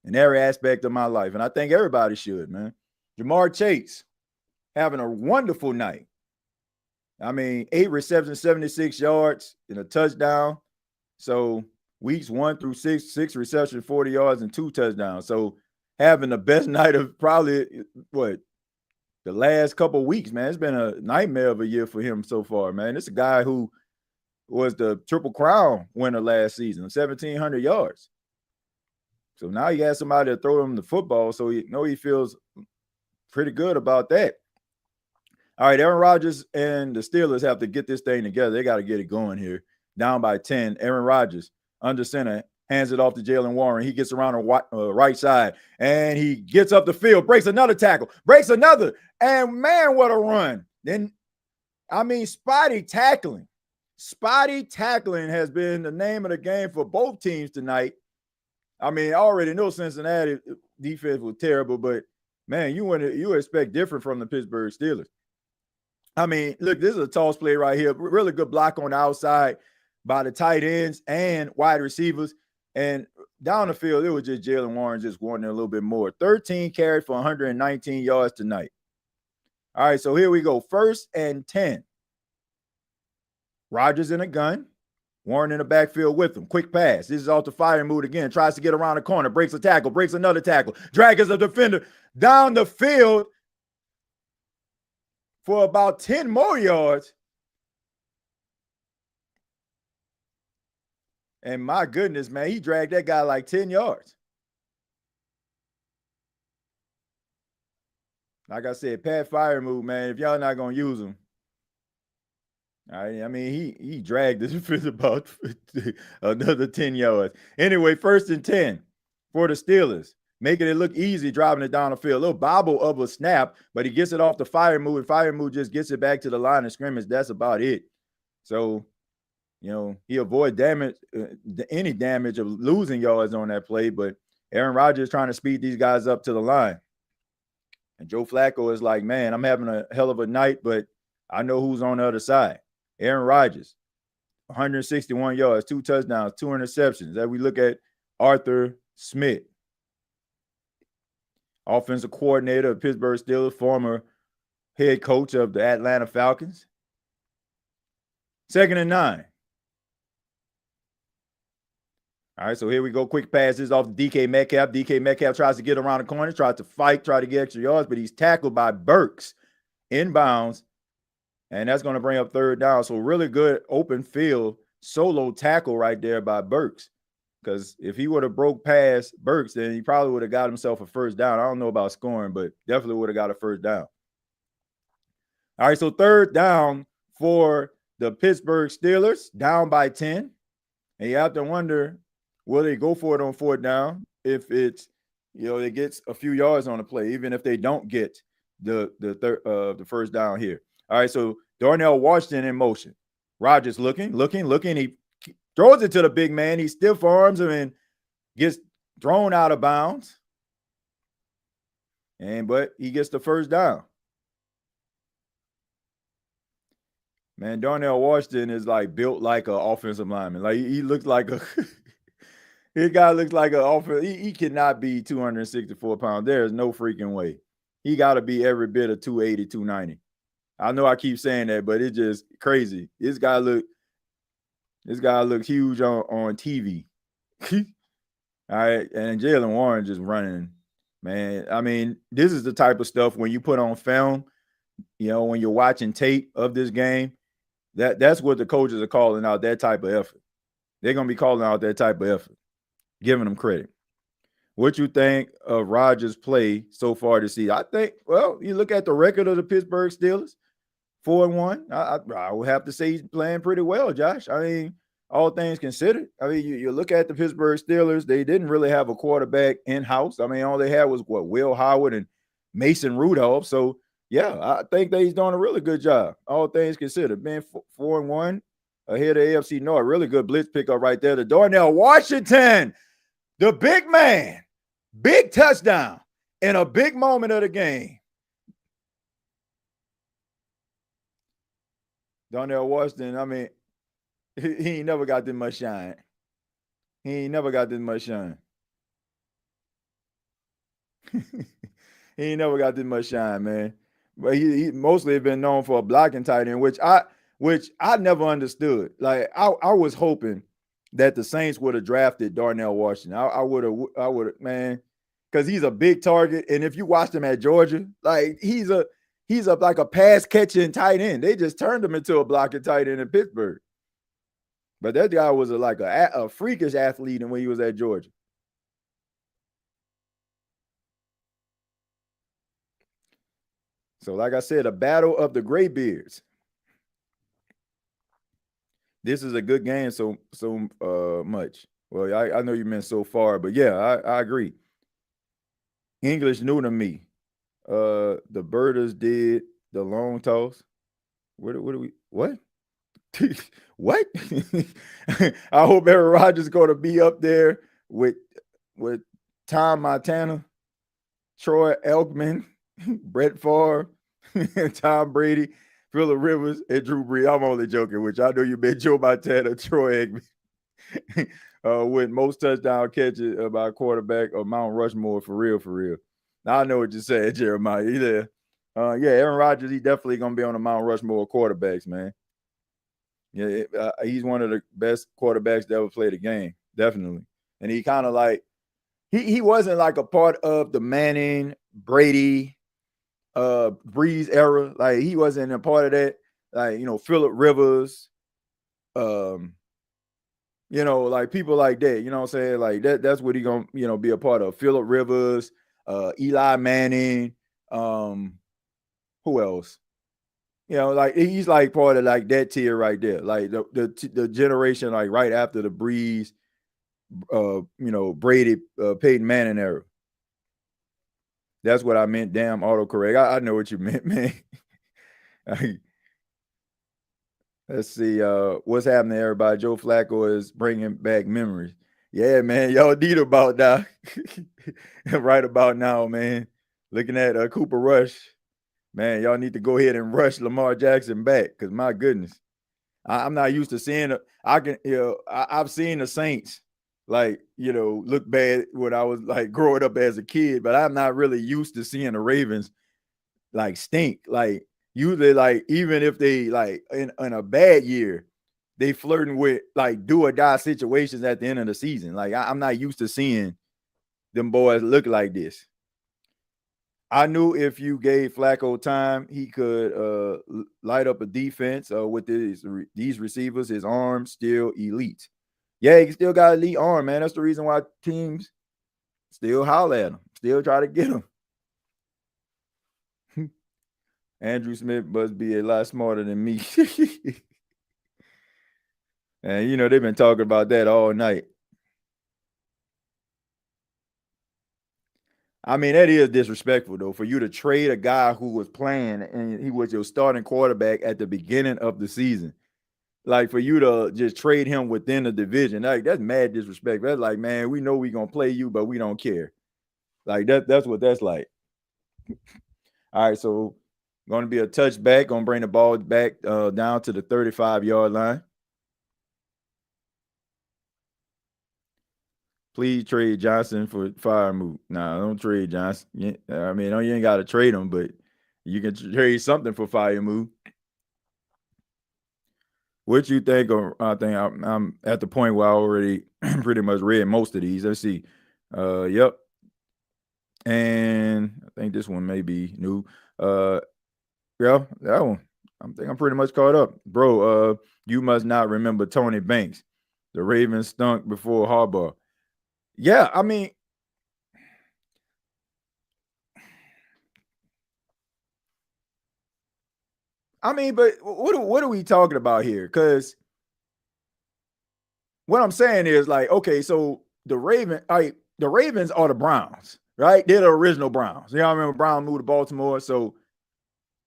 In every aspect of my life. And I think everybody should, man. Jamar Chase having a wonderful night. I mean, 8 receptions, 76 yards, and a touchdown. So weeks 1 through 6 receptions, 40 yards, and 2 touchdowns. So having the best night of probably, the last couple of weeks, man. It's been a nightmare of a year for him so far, man. It's a guy who was the Triple Crown winner last season, 1,700 yards. So now he has somebody to throw him the football, so he feels pretty good about that. All right, Aaron Rodgers and the Steelers have to get this thing together. They got to get it going here. Down by 10. Aaron Rodgers under center, hands it off to Jalen Warren. He gets around the right side, and he gets up the field, breaks another tackle, breaks another, and man, what a run. Then, I mean, spotty tackling. Spotty tackling has been the name of the game for both teams tonight. I mean, I already know Cincinnati defense was terrible, but, man, you expect different from the Pittsburgh Steelers. I mean, look, this is a toss play right here. Really good block on the outside by the tight ends and wide receivers. And down the field, it was just Jalen Warren just wanting a little bit more. 13 carried for 119 yards tonight. All right, so here we go. 1st and 10. Rodgers in a gun. Warren in the backfield with him. Quick pass. This is off the fire move again. Tries to get around the corner. Breaks a tackle. Breaks another tackle. Drags a defender down the field for about 10 more yards. And my goodness, man, he dragged that guy like 10 yards. Like I said, Pat Firemove, man, if y'all not going to use him. All right, I mean, he dragged this for about another 10 yards. Anyway, 1st and 10 for the Steelers. Making it look easy, driving it down the field. A little bobble of a snap, but he gets it off the Firemove, and Firemove just gets it back to the line of scrimmage. That's about it. So, he avoid any damage of losing yards on that play, but Aaron Rodgers is trying to speed these guys up to the line. And Joe Flacco is like, man, I'm having a hell of a night, but I know who's on the other side. Aaron Rodgers, 161 yards, 2 touchdowns, 2 interceptions. As we look at Arthur Smith, offensive coordinator of Pittsburgh Steelers, former head coach of the Atlanta Falcons. 2nd and 9. All right, so here we go. Quick passes off the DK Metcalf. DK Metcalf tries to get around the corner, tries to fight, try to get extra yards, but he's tackled by Burks inbounds, and that's going to bring up 3rd down. So really good open field solo tackle right there by Burks, because if he would have broke past Burks, then he probably would have got himself a 1st down. I don't know about scoring, but definitely would have got a 1st down. All right, so 3rd down for the Pittsburgh Steelers, down by 10. And you have to wonder, will they go for it on 4th down? If it's, it gets a few yards on the play, even if they don't get the first down here. All right, so Darnell Washington in motion. Rodgers looking. He throws it to the big man. He stiff arms him and gets thrown out of bounds. But he gets the first down. Man, Darnell Washington is like built like an offensive lineman. Like he looks like a his guy looks like an offensive. He cannot be 264 pounds. There is no freaking way. He got to be every bit of 280, 290. I know I keep saying that, but it's just crazy. This guy look huge on TV. All right, and Jaylen Warren just running. Man, I mean, this is the type of stuff when you put on film, when you're watching tape of this game, that's what the coaches are calling out, that type of effort. They're going to be calling out that type of effort, giving them credit. What you think of Rodgers' play so far this season? I think, well, you look at the record of the Pittsburgh Steelers, 4-1. I would have to say he's playing pretty well, Josh. I mean, all things considered. I mean, you look at the Pittsburgh Steelers, they didn't really have a quarterback in-house. I mean, all they had was, Will Howard and Mason Rudolph. So, yeah, I think that he's doing a really good job, all things considered. Being 4-1 ahead of AFC North. Really good blitz pickup right there. The Darnell Washington, the big man, big touchdown in a big moment of the game. Darnell Washington, I mean, he ain't never got this much shine. He ain't never got this much shine. He ain't never got this much shine, man. But he mostly been known for a blocking tight end, which I never understood. Like I was hoping that the Saints would have drafted Darnell Washington. I would have, man, because he's a big target. And if you watched him at Georgia, like he's like a pass catching tight end. They just turned him into a blocking tight end in Pittsburgh. But that guy was a freakish athlete when he was at Georgia. So, like I said, a battle of the graybeards. This is a good game so much. Well, I know you meant so far, but yeah, I agree. English new to me. The Birders did the long toss. What? What? I hope Aaron Rodgers is going to be up there with Tom Montana, Troy Aikman, Brett Favre, Tom Brady, Phillip Rivers, and Drew Brees. I'm only joking, which I know you bet Joe Montana, Troy Aikman, with most touchdown catches by a quarterback or Mount Rushmore for real. Now I know what you said, Jeremiah. Aaron Rodgers, he definitely going to be on the Mount Rushmore quarterbacks, man. Yeah, he's one of the best quarterbacks to ever play the game, definitely. And he kind of like, he wasn't like a part of the Manning, Brady, Breeze era. Like he wasn't a part of that. Like, Phillip Rivers, like people like that, you know what I'm saying? Like that's what he gonna, be a part of. Phillip Rivers, Eli Manning, who else? Like he's like part of like that tier right there, like the generation like right after the Breeze, Brady, Peyton Manning era. That's what I meant. Damn autocorrect. I know what you meant, man. Let's see what's happening, everybody. Joe Flacco is bringing back memories. Yeah, man, y'all need about that right about now, man. Looking at Cooper Rush. Man, y'all need to go ahead and rush Lamar Jackson back because my goodness, I'm not used to seeing it. I've seen the Saints look bad when I was like growing up as a kid, but I'm not really used to seeing the Ravens like stink. Like usually, like even if they like in a bad year, they flirting with like do or die situations at the end of the season. Like I'm not used to seeing them boys look like this. I knew if you gave Flacco time, he could light up a defense with these receivers. His arm still elite. Yeah, he still got elite arm, man. That's the reason why teams still holler at him, still try to get him. Andrew Smith must be a lot smarter than me. And, they've been talking about that all night. I mean, that is disrespectful, though, for you to trade a guy who was playing and he was your starting quarterback at the beginning of the season. Like, for you to just trade him within the division, like, that's mad disrespect. That's like, man, we know we're going to play you, but we don't care. Like, that's what that's like. All right, so going to be a touchback, going to bring the ball back down to the 35-yard line. Please trade Johnson for Firemouth. Nah, don't trade Johnson. I mean, you ain't got to trade him, but you can trade something for Firemouth. What you think? I think I'm at the point where I already pretty much read most of these. Let's see. Yep. And I think this one may be new. Yeah, that one. I think I'm pretty much caught up. Bro, you must not remember Tony Banks. The Ravens stunk before Harbaugh. Yeah, I mean, but what are we talking about here? Because what I'm saying is, like, okay, so the Ravens are the Browns, right? They're the original Browns. You know, I remember Brown moved to Baltimore. So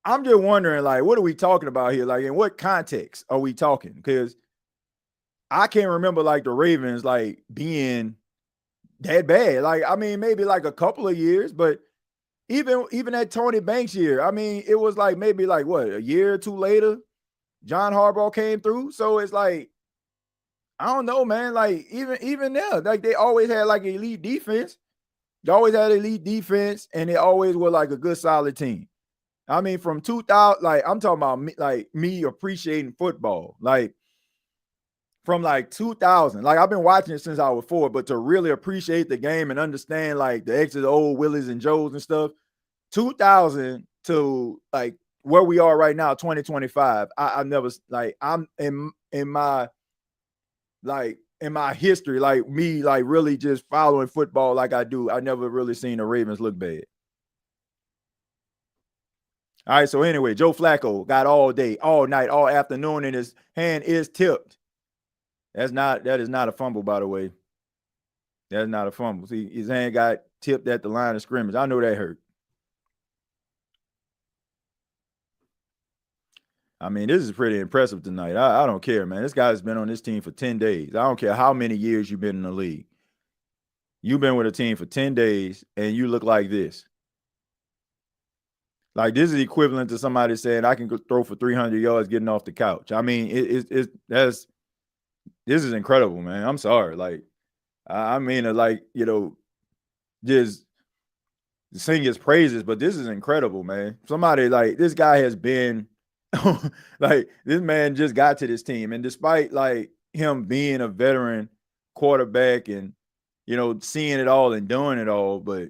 I'm just wondering, like, what are we talking about here? Like, in what context are we talking? Because I can't remember, like, the Ravens, like, being that bad. Like, I mean, maybe like a couple of years, but even that Tony Banks year, I mean, it was like maybe like what, a year or two later, John Harbaugh came through. So it's like, I don't know, man. Like, even there, like, they always had like elite defense. They always had elite defense, and they always were like a good, solid team. I mean, from 2000, like, I'm talking about me appreciating football, like from like 2000. Like, I've been watching it since I was 4, but to really appreciate the game and understand like the exit of old Willies and Joes and stuff, 2000 to like where we are right now, 2025. I never, like, I'm in my history, like me, like really just following football like I do, I never really seen the Ravens look bad. All right, so anyway, Joe Flacco got all day, all night, all afternoon, and his hand is tipped. That is not a fumble, by the way. That's not a fumble. See, his hand got tipped at the line of scrimmage. I know that hurt. I mean, this is pretty impressive tonight. I don't care, man. This guy's been on this team for 10 days. I don't care how many years you've been in the league. You've been with a team for 10 days, and you look like this. Like, this is equivalent to somebody saying, I can go throw for 300 yards getting off the couch. I mean, this is incredible, man. I'm sorry. Like, I mean, like, you know, just sing his praises, but this is incredible, man. Somebody like this guy has been like, this man just got to this team, and despite like him being a veteran quarterback and, you know, seeing it all and doing it all, but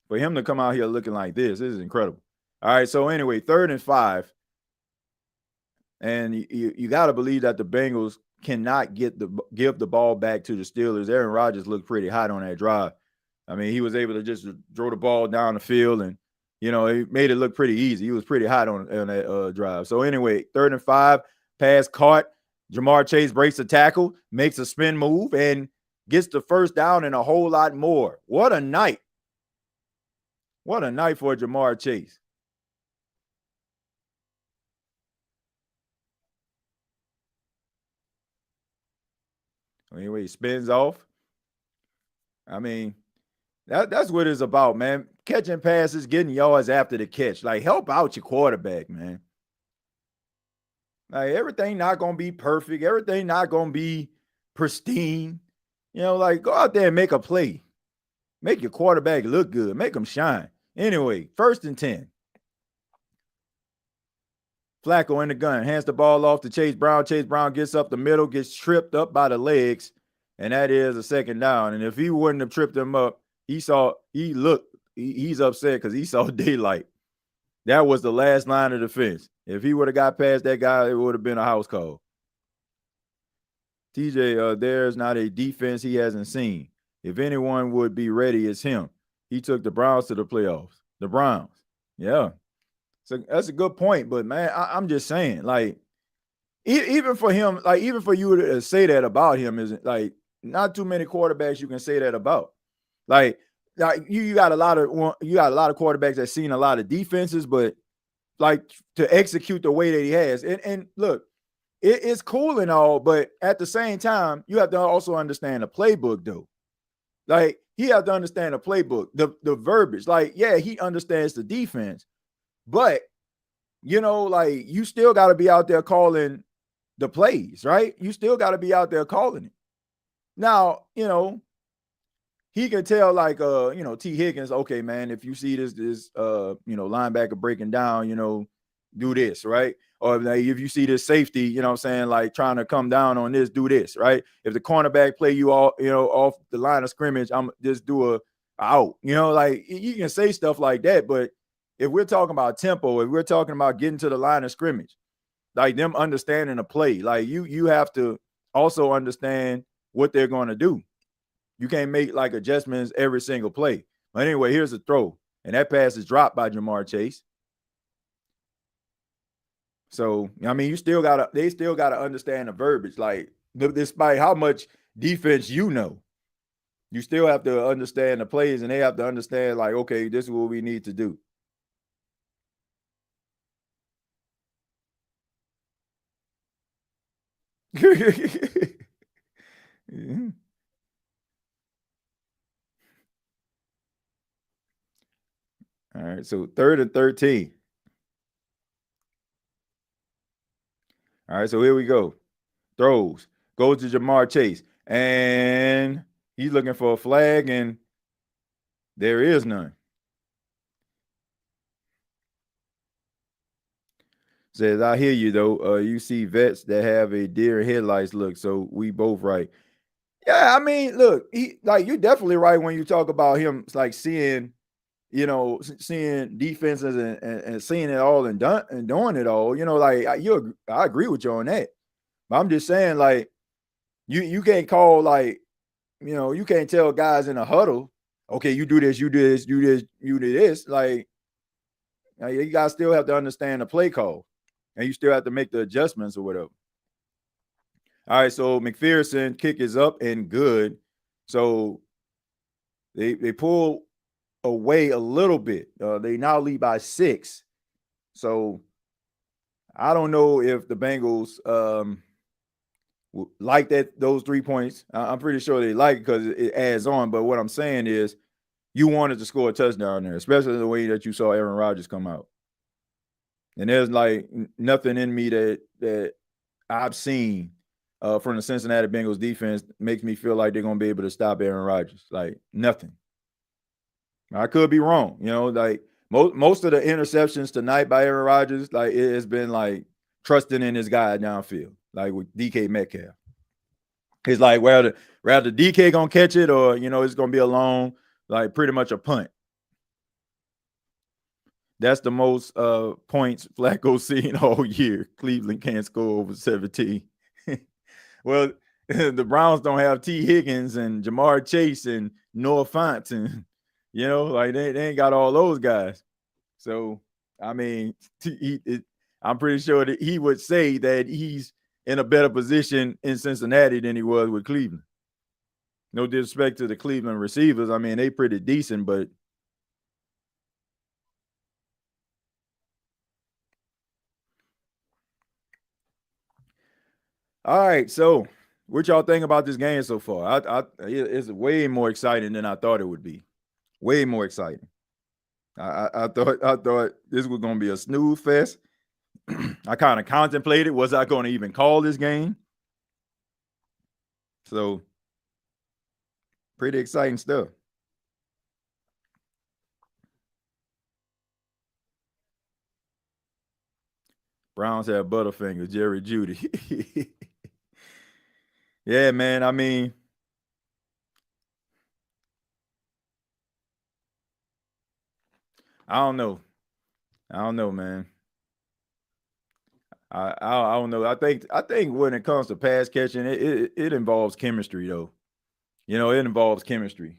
for him to come out here looking like this is incredible. All right, so anyway, 3rd and 5, and you got to believe that the Bengals cannot give the ball back to the Steelers. Aaron Rodgers looked pretty hot on that drive. I mean, he was able to just throw the ball down the field, and, you know, he made it look pretty easy. He was pretty hot on that drive. So anyway, 3rd and 5, pass caught. Jamar Chase breaks the tackle, makes a spin move, and gets the first down and a whole lot more. What a night. What a night for Jamar Chase. Anyway, he spins off. I mean, that's what it's about, man. Catching passes, getting yards after the catch. Like, help out your quarterback, man. Like, everything not going to be perfect. Everything not going to be pristine. You know, like, go out there and make a play. Make your quarterback look good. Make him shine. Anyway, 1st and 10. Flacco in the gun, hands the ball off to Chase Brown. Chase Brown gets up the middle, gets tripped up by the legs, and that is a 2nd down. And if he wouldn't have tripped him up, he's upset because he saw daylight. That was the last line of defense. If he would have got past that guy, it would have been a house call. TJ, there's not a defense he hasn't seen. If anyone would be ready, it's him. He took the Browns to the playoffs. The Browns. Yeah. So that's a good point. But, man, I'm just saying, like, even for him, like, even for you to say that about him, isn't like not too many quarterbacks you can say that about. Like, like you got a lot of quarterbacks that seen a lot of defenses, but like to execute the way that he has. And look, it's cool and all, but at the same time, you have to also understand the playbook, though. Like he have to understand the playbook, the verbiage. Like, yeah, he understands the defense, but like you still got to be out there calling the plays, right? You still got to be out there calling it. Now, he can tell like T. Higgins, okay, man, if you see this linebacker breaking down, do this, right? Or like, if you see this safety, what I'm saying, like trying to come down on this, do this, right? If the cornerback play you all, off the line of scrimmage, I'm just do a out, like you can say stuff like that. But if we're talking about tempo, if we're talking about getting to the line of scrimmage, like them understanding the play, like you have to also understand what they're going to do. You can't make like adjustments every single play. But anyway, here's a throw. And that pass is dropped by Jamar Chase. So, I mean, they still gotta understand the verbiage. Like, despite how much defense you still have to understand the plays, and they have to understand, like, okay, this is what we need to do. Mm-hmm. All right, so 3rd and 13. All right, so here we go. Throws. Goes to Jamar Chase. And he's looking for a flag, and there is none. Says, I hear you, though. You see vets that have a deer headlights look, so we both right. Yeah, I mean, look, you're definitely right when you talk about him, like seeing defenses and seeing it all and doing it all. I agree with you on that. But I'm just saying, like, you can't call like, you can't tell guys in a huddle, okay, you do this, you do this, you do this, you do this. Like, you guys still have to understand the play call, and you still have to make the adjustments or whatever. All right, so McPherson kick is up and good. So they pull away a little bit. They now lead by 6. So I don't know if the Bengals like those 3 points. I'm pretty sure they like it because it adds on. But what I'm saying is, you wanted to score a touchdown there, especially the way that you saw Aaron Rodgers come out. And there's like nothing in me that I've seen from the Cincinnati Bengals defense makes me feel like they're going to be able to stop Aaron Rodgers. Like nothing. I could be wrong. Like most of the interceptions tonight by Aaron Rodgers, like it has been like trusting in his guy downfield, like with DK Metcalf. It's like rather DK gonna catch it, or it's gonna be a long, like pretty much a punt. That's the most points Flacco's seen all year. Cleveland can't score over 17. Well, the Browns don't have T. Higgins and Jamar Chase and Noah Fant, and like they ain't got all those guys. So I mean, I'm pretty sure that he would say that he's in a better position in Cincinnati than he was with Cleveland. No disrespect to the Cleveland receivers. I mean, they pretty decent, but all right. So what y'all think about this game so far? It's way more exciting than I thought it would be. Way more exciting. I thought this was gonna be a snooze fest. I kind of contemplated, was I going to even call this game? So pretty exciting stuff. Browns have Butterfinger, Jerry Jeudy. Yeah, man. I mean, I don't know. I don't know, man. I don't know. I think when it comes to pass catching, it involves chemistry though. It involves chemistry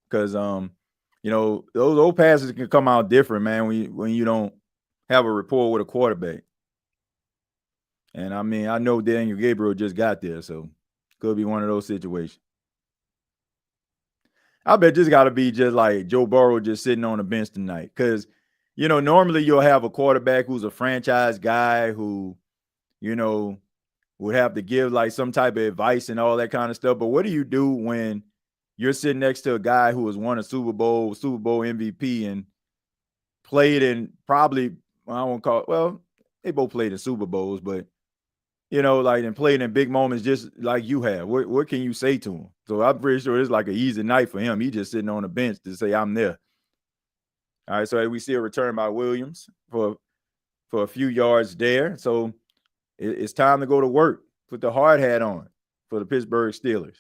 because those passes can come out different, man. When you don't have a rapport with a quarterback. And I mean, I know Daniel Gabriel just got there, so could be one of those situations. I bet this got to be just like Joe Burrow just sitting on the bench tonight. Because, normally you'll have a quarterback who's a franchise guy who, you know, would have to give like some type of advice and all that kind of stuff. But what do you do when you're sitting next to a guy who has won a Super Bowl MVP, and played in probably, I won't call it, well, they both played in Super Bowls, but like, and played in big moments just like you have. What can you say to him? So I'm pretty sure it's like an easy night for him. He just sitting on the bench to say, I'm there. All right, so we see a return by Williams for a few yards there. So it's time to go to work. Put the hard hat on for the Pittsburgh Steelers.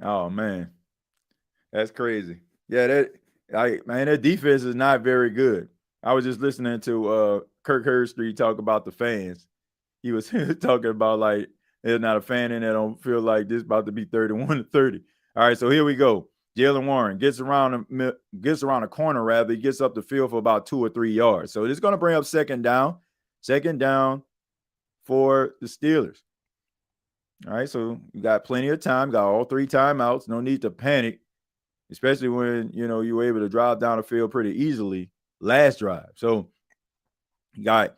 Oh man, that's crazy. Yeah, that defense is not very good. I was just listening to Kirk Herbstreit talk about the fans. He was talking about like there's not a fan in there don't feel like this about to be 31-30. All right, so here we go. Jalen Warren gets around the corner, rather. He gets up the field for about 2 or 3 yards. So it's going to bring up second down. Second down for the Steelers. All right, so you got plenty of time, got all 3 timeouts. No need to panic, especially when you were able to drive down the field pretty easily last drive. So you got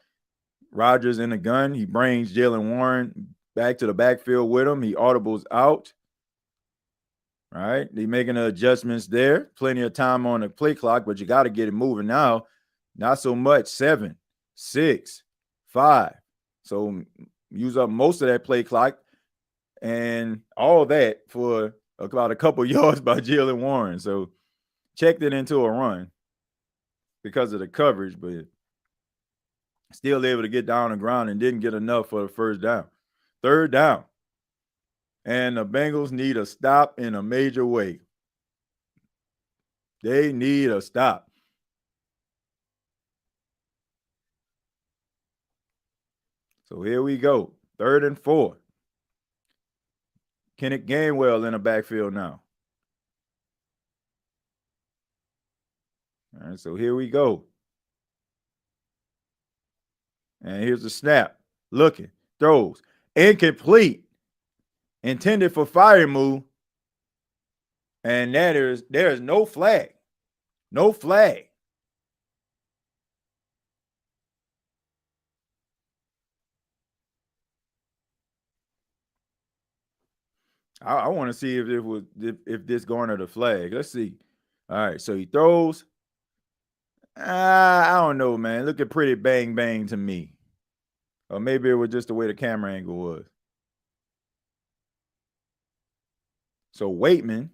Rodgers in the gun. He brings Jalen Warren back to the backfield with him. He audibles out. All right, they making the adjustments there. Plenty of time on the play clock, but you got to get it moving now. Not so much. 7, 6, 5. So use up most of that play clock and all that for about a couple yards by Jalen Warren. So checked it into a run because of the coverage, but still able to get down the ground and didn't get enough for the first down. Third down. And the Bengals need a stop in a major way. They need a stop. So here we go. 3rd and 4. Kenneth Gainwell in the backfield now. All right, so here we go. And here's the snap. Looking, throws, incomplete. Intended for fire move. And there is no flag. No flag. I want to see if this garnered a flag. Let's see. All right, so he throws. I don't know, man. Looking pretty bang bang to me. Or maybe it was just the way the camera angle was. So Waitman.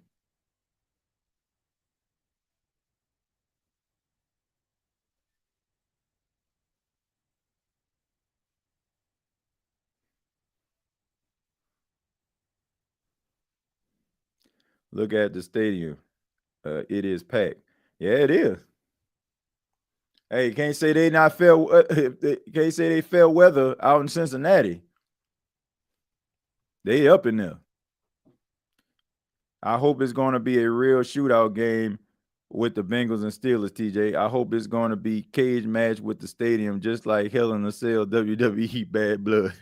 Look at the stadium. It is packed. Yeah, it is. Hey, can't say they not fair. Can't say they fair weather out in Cincinnati. They up in there. I hope it's going to be a real shootout game with the Bengals and Steelers, TJ. I hope it's going to be cage match with the stadium, just like Hell in a Cell WWE Bad Blood.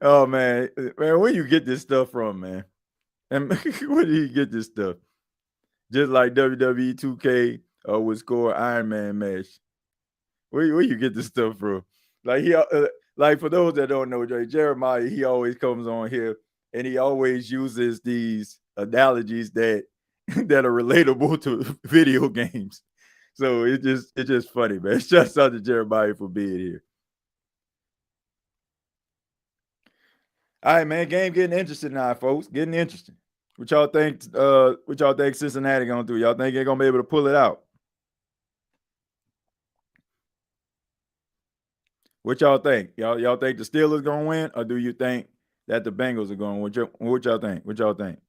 Oh man, where you get this stuff from, man? And where do you get this stuff? Just like WWE 2K would score Iron Man match. Where you get this stuff from? Like like for those that don't know, Jeremiah, he always comes on here and he always uses these analogies that that are relatable to video games. So it's just funny, man. Shouts out to Jeremiah for being here. All right, man. Game getting interesting now, folks. Getting interesting. What y'all think? What y'all think Cincinnati gonna do? Y'all think they're gonna be able to pull it out? What y'all think? Y'all think the Steelers gonna win, or do you think that the Bengals are going? What y'all think? What y'all think?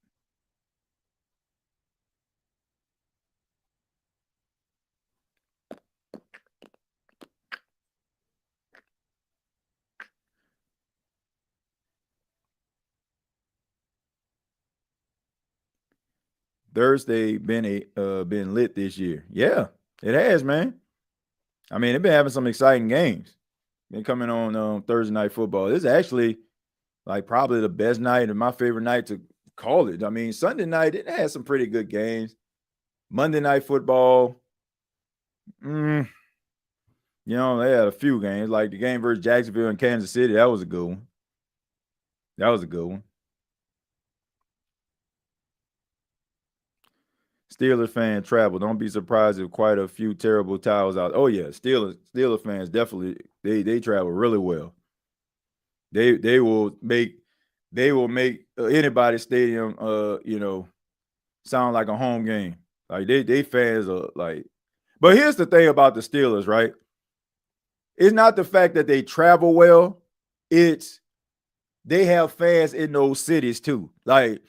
Thursday been lit this year. Yeah, it has, man. I mean, they've been having some exciting games. Been coming on Thursday night football. This is actually like probably the best night and my favorite night to call it. I mean, Sunday night it had some pretty good games. Monday night football, they had a few games like the game versus Jacksonville and Kansas City. That was a good one. Steelers fan travel. Don't be surprised if quite a few terrible towels out. Oh yeah, Steelers fans definitely they travel really well. They will make anybody's stadium sound like a home game. Like they fans are like. But here's the thing about the Steelers, right? It's not the fact that they travel well, it's they have fans in those cities too. Like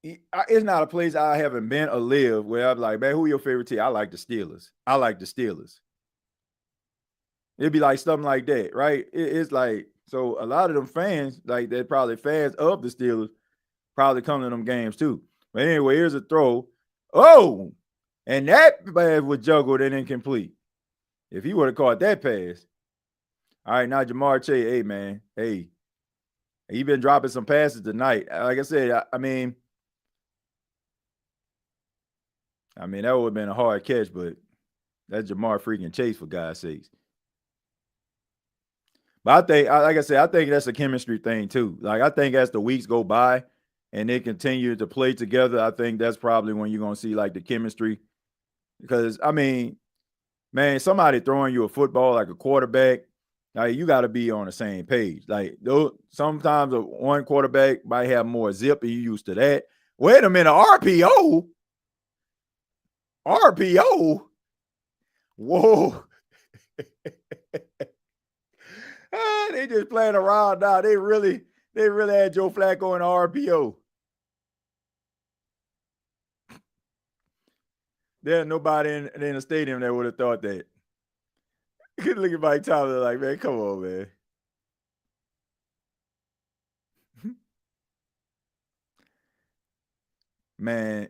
it's not a place I haven't been or lived where I'm like, man, who your favorite team? I like the Steelers. It'd be like something like that, right? It's like, so a lot of them fans, like they're probably fans of the Steelers, probably come to them games too. But anyway, here's a throw. Oh, and that pass was juggled and incomplete. If he would have caught that pass. All right, now Jamar Chase, hey, man. Hey, he been dropping some passes tonight. Like I said, I mean, that would have been a hard catch, but that's Jamar freaking Chase, for God's sakes. But I think, like I said, I think that's a chemistry thing too. Like I think as the weeks go by and they continue to play together, I think that's probably when you're gonna see like the chemistry. Because I mean, man, somebody throwing you a football like a quarterback, like you got to be on the same page. Like sometimes one quarterback might have more zip, and you used to that. Wait a minute, RPO. Whoa. They just playing around now. They really had Joe Flacco in RPO. There's nobody in the stadium that would have thought that. Look at Mike Tomlin like, man, come on, man. Man,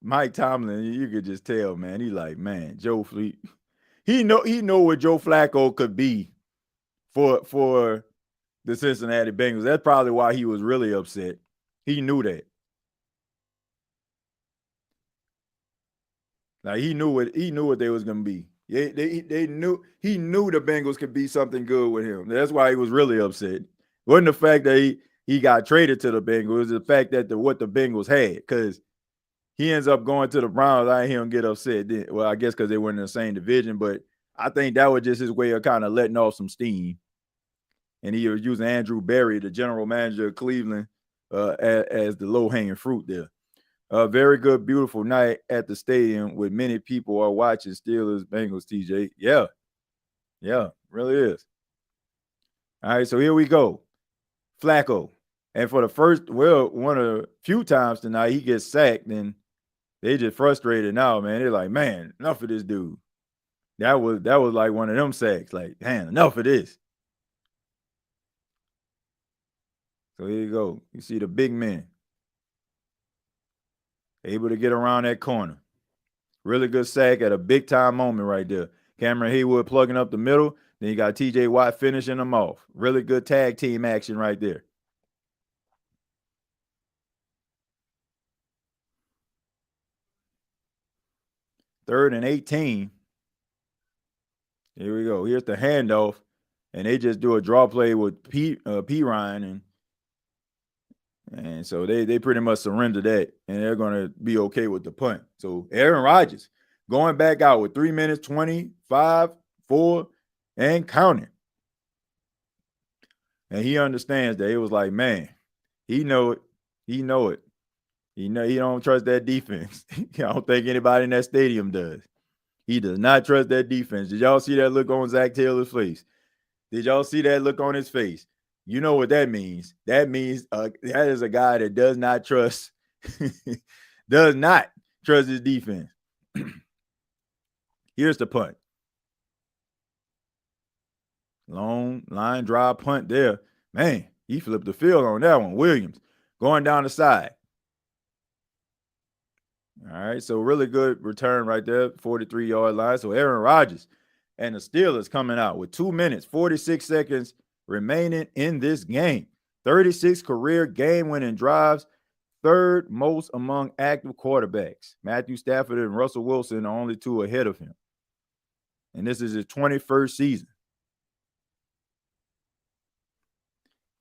Mike Tomlin, you could just tell, man. He like, man, Joe Fleet. He know what Joe Flacco could be for the Cincinnati Bengals. That's probably why he was really upset. He knew that. Like he knew what they was gonna be. They knew he knew the Bengals could be something good with him. That's why he was really upset. It wasn't the fact that he got traded to the Bengals. It was the fact that what the Bengals had, because he ends up going to the Browns. I ain't hear him get upset then. Well, I guess because they were in the same division, but I think that was just his way of kind of letting off some steam. And he was using Andrew Berry, the general manager of Cleveland, as the low-hanging fruit there. A very good, beautiful night at the stadium with many people are watching Steelers Bengals, TJ. Yeah, really is. All right, so here we go. Flacco. And for the one of the few times tonight, he gets sacked, and they just frustrated now, man. They're like, man, enough of this dude. That was like one of them sacks. Like, man, enough of this. So here you go. You see the big man able to get around that corner. Really good sack at a big-time moment right there. Cameron Haywood plugging up the middle. Then you got T.J. Watt finishing them off. Really good tag team action right there. Third and 18. Here we go. Here's the handoff. And they just do a draw play with P. Ryan. And so they pretty much surrender that. And they're going to be okay with the punt. So Aaron Rodgers going back out with 3 minutes, 25, 4, and counting. And he understands that. It was like, man, he know it. He don't trust that defense. I don't think anybody in that stadium does. He does not trust that defense. Did y'all see that look on Zach Taylor's face? Did y'all see that look on his face? You know what that means. That means that is a guy that does not trust his defense. Here's the punt. Long line drive punt there. Man, he flipped the field on that one. Williams going down the side. All right, so really good return right there, 43-yard line. So Aaron Rodgers and the Steelers coming out with 2 minutes, 46 seconds remaining in this game. 36 career game-winning drives, third most among active quarterbacks. Matthew Stafford and Russell Wilson are only two ahead of him. And this is his 21st season.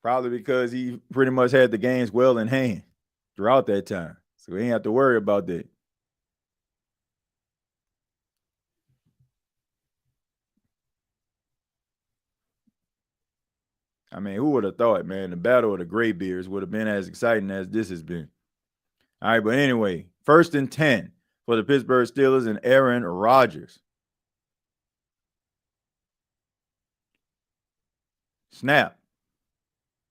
Probably because he pretty much had the games well in hand throughout that time. So we ain't have to worry about that. I mean, who would have thought, man, the battle of the graybeards would have been as exciting as this has been. All right, but anyway, 1st and 10 for the Pittsburgh Steelers and Aaron Rodgers. Snap.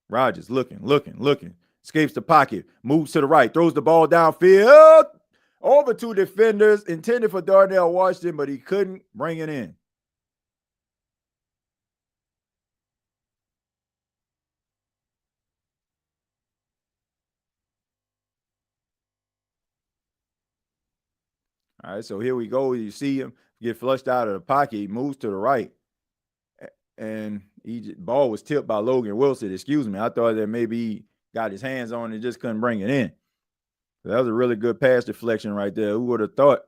Rodgers looking. Escapes the pocket, moves to the right, throws the ball downfield. Over two defenders, intended for Darnell Washington, but he couldn't bring it in. All right, so here we go. You see him get flushed out of the pocket. He moves to the right, and ball was tipped by Logan Wilson. Excuse me. I thought that maybe he got his hands on it and just couldn't bring it in. So that was a really good pass deflection right there. Who would have thought?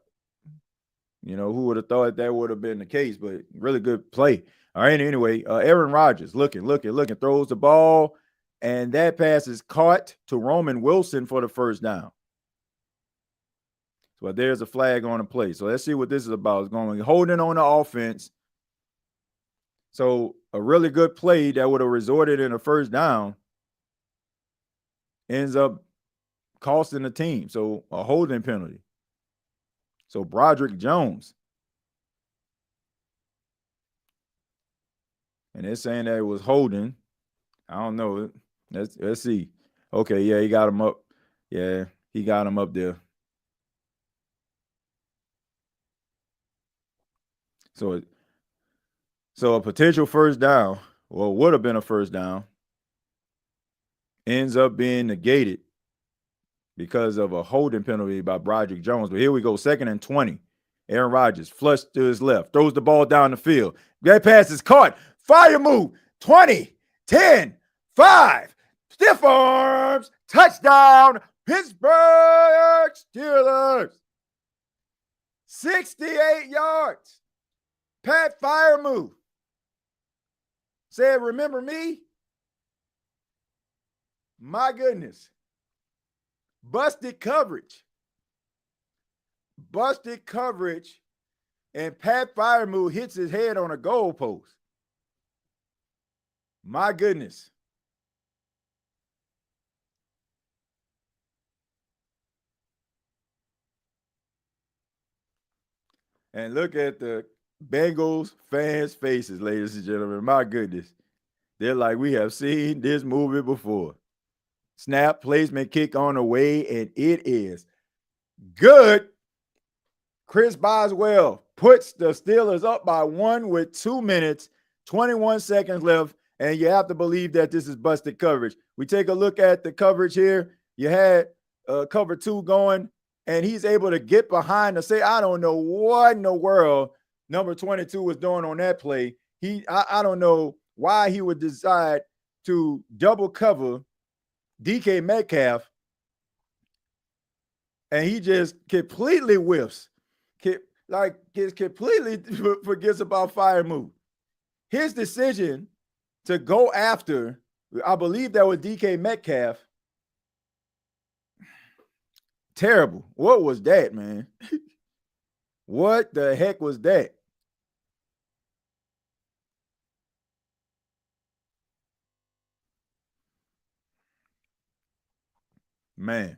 Who would have thought that would have been the case? But really good play. All right, anyway, Aaron Rodgers looking, throws the ball, and that pass is caught to Roman Wilson for the first down. So there's a flag on the play. So let's see what this is about. It's going holding on the offense. So a really good play that would have resulted in a first down ends up costing the team. So a holding penalty. So Broderick Jones. And they're saying that it was holding. I don't know. Let's see. Okay, yeah, he got him up. Yeah, he got him up there. So a potential first down, or would have been a first down, ends up being negated because of a holding penalty by Broderick Jones. But here we go, 2nd and 20. Aaron Rodgers flushed to his left, throws the ball down the field. That pass is caught. Fire move, 20, 10, 5. Stiff arms, touchdown, Pittsburgh Steelers. 68 yards. Pat Fire move. Said, remember me? My goodness. Busted coverage. And Pat Firemove hits his head on a goalpost. My goodness. And look at the Bengals fans' faces, ladies and gentlemen. My goodness. They're like, we have seen this movie before. Snap, placement, kick on the way, and it is good. Chris Boswell puts the Steelers up by 1 with 2 minutes, 21 seconds left, and you have to believe that this is busted coverage. We take a look at the coverage here. You had cover 2 going, and he's able to get behind to say, I don't know what in the world number 22 was doing on that play. I don't know why he would decide to double cover DK Metcalf, and he just completely whiffs. Just completely forgets about fire move. His decision to go after, I believe that was DK Metcalf. Terrible. What was that, man? What the heck was that? Man.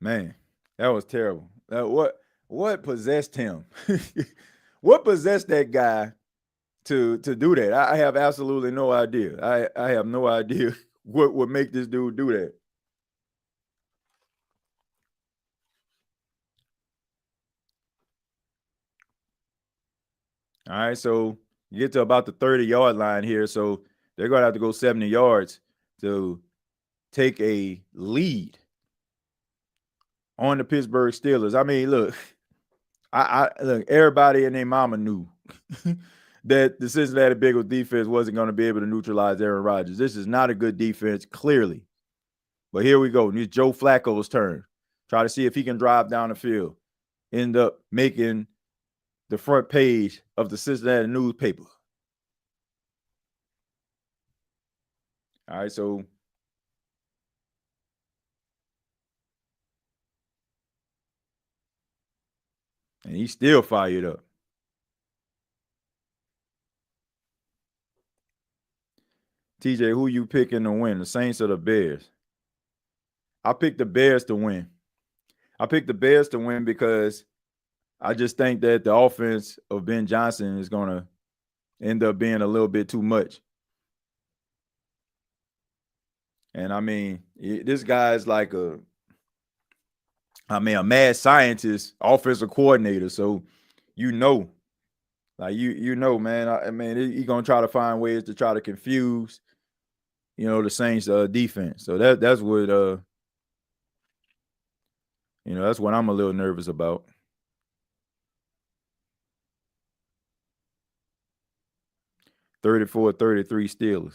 Man, that was terrible. What possessed him? What possessed that guy to do that? I have absolutely no idea. I have no idea what would make this dude do that. All right, so you get to about the 30-yard line here. So They're going to have to go 70 yards to take a lead on the Pittsburgh Steelers. I mean, look, look, everybody and their mama knew that the Cincinnati Bengals defense wasn't going to be able to neutralize Aaron Rodgers. This is not a good defense, clearly. But here we go. It's Joe Flacco's turn. Try to see if he can drive down the field. End up making the front page of the Cincinnati newspaper. All right, so and he's still fired up. TJ, who you picking to win, the Saints or the Bears? I picked the Bears to win. I picked the Bears to win because I just think that the offense of Ben Johnson is going to end up being a little bit too much. And I mean, this guy is like a mad scientist, offensive coordinator. So, like you know, man. I mean, he's gonna try to find ways to try to confuse, the Saints' defense. So that's what that's what I'm a little nervous about. (34-33) Steelers.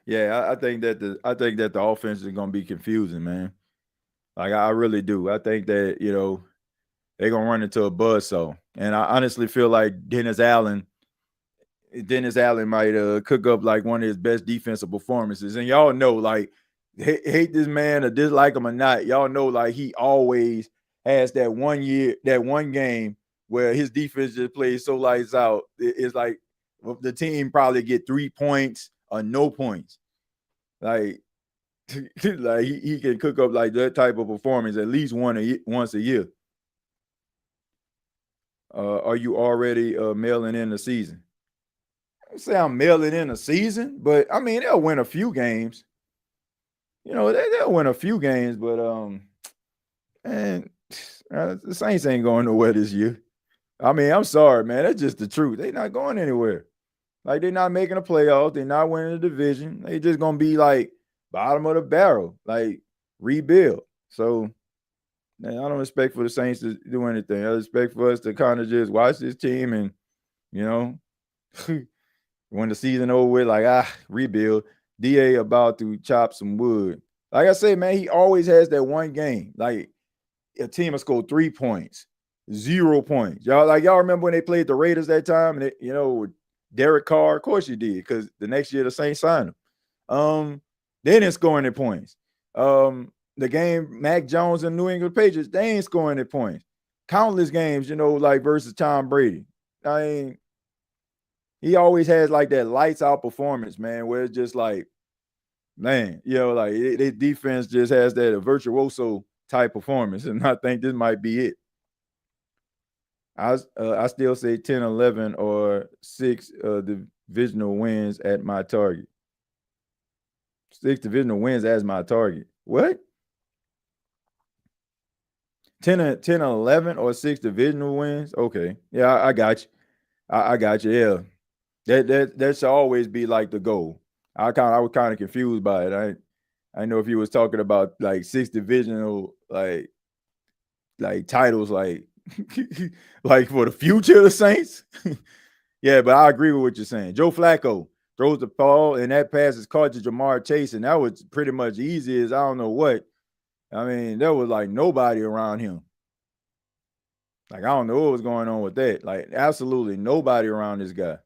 Yeah, I think that the offense is gonna be confusing, man. Like I really do. I think that they're gonna run into a buzzsaw, and I honestly feel like Dennis Allen might cook up like one of his best defensive performances. And y'all know, like, hate this man or dislike him or not, y'all know, like, he always has that one game where his defense just plays so lights out. It's like the team probably get 3 points or no points. Like, like he can cook up like that type of performance at least once a year. Are you already mailing in the season? I don't say I'm mailing in a season, but I mean they'll win a few games. They'll win a few games, but man, the Saints ain't going nowhere this year. I mean, I'm sorry, man. That's just the truth. They're not going anywhere. Like, they're not making a playoff. They're not winning the division. They just gonna be like bottom of the barrel, like rebuild. So, man, I don't expect for the Saints to do anything. I expect for us to kind of just watch this team and, when the season over with, like, rebuild. DA about to chop some wood. Like I say, man, he always has that one game. Like, a team will score 3 points, 0 points. Y'all remember when they played the Raiders that time, and with Derek Carr? Of course you did, because the next year the Saints signed him. They didn't score any points. The game Mac Jones and New England Patriots, they ain't scoring any points. Countless games, like versus Tom Brady. I mean, he always has like that lights out performance, man, where it's just like, man, like their defense just has that virtuoso type performance, and I think this might be it. I still say 10-11 or 6 divisional wins at my target. 6 divisional wins as my target. What? 10-11 or 6 divisional wins? Okay. Yeah, I got you. I got you. Yeah. That should always be like the goal. I was kind of confused by it. I know if he was talking about like 6 divisional like titles, like like for the future of the Saints. Yeah, but I agree with what you're saying. Joe Flacco throws the ball, and that pass is caught to Jamar Chase, and that was pretty much easy as I don't know what. I mean, there was like nobody around him. Like, I don't know what was going on with that. Like, absolutely nobody around this guy.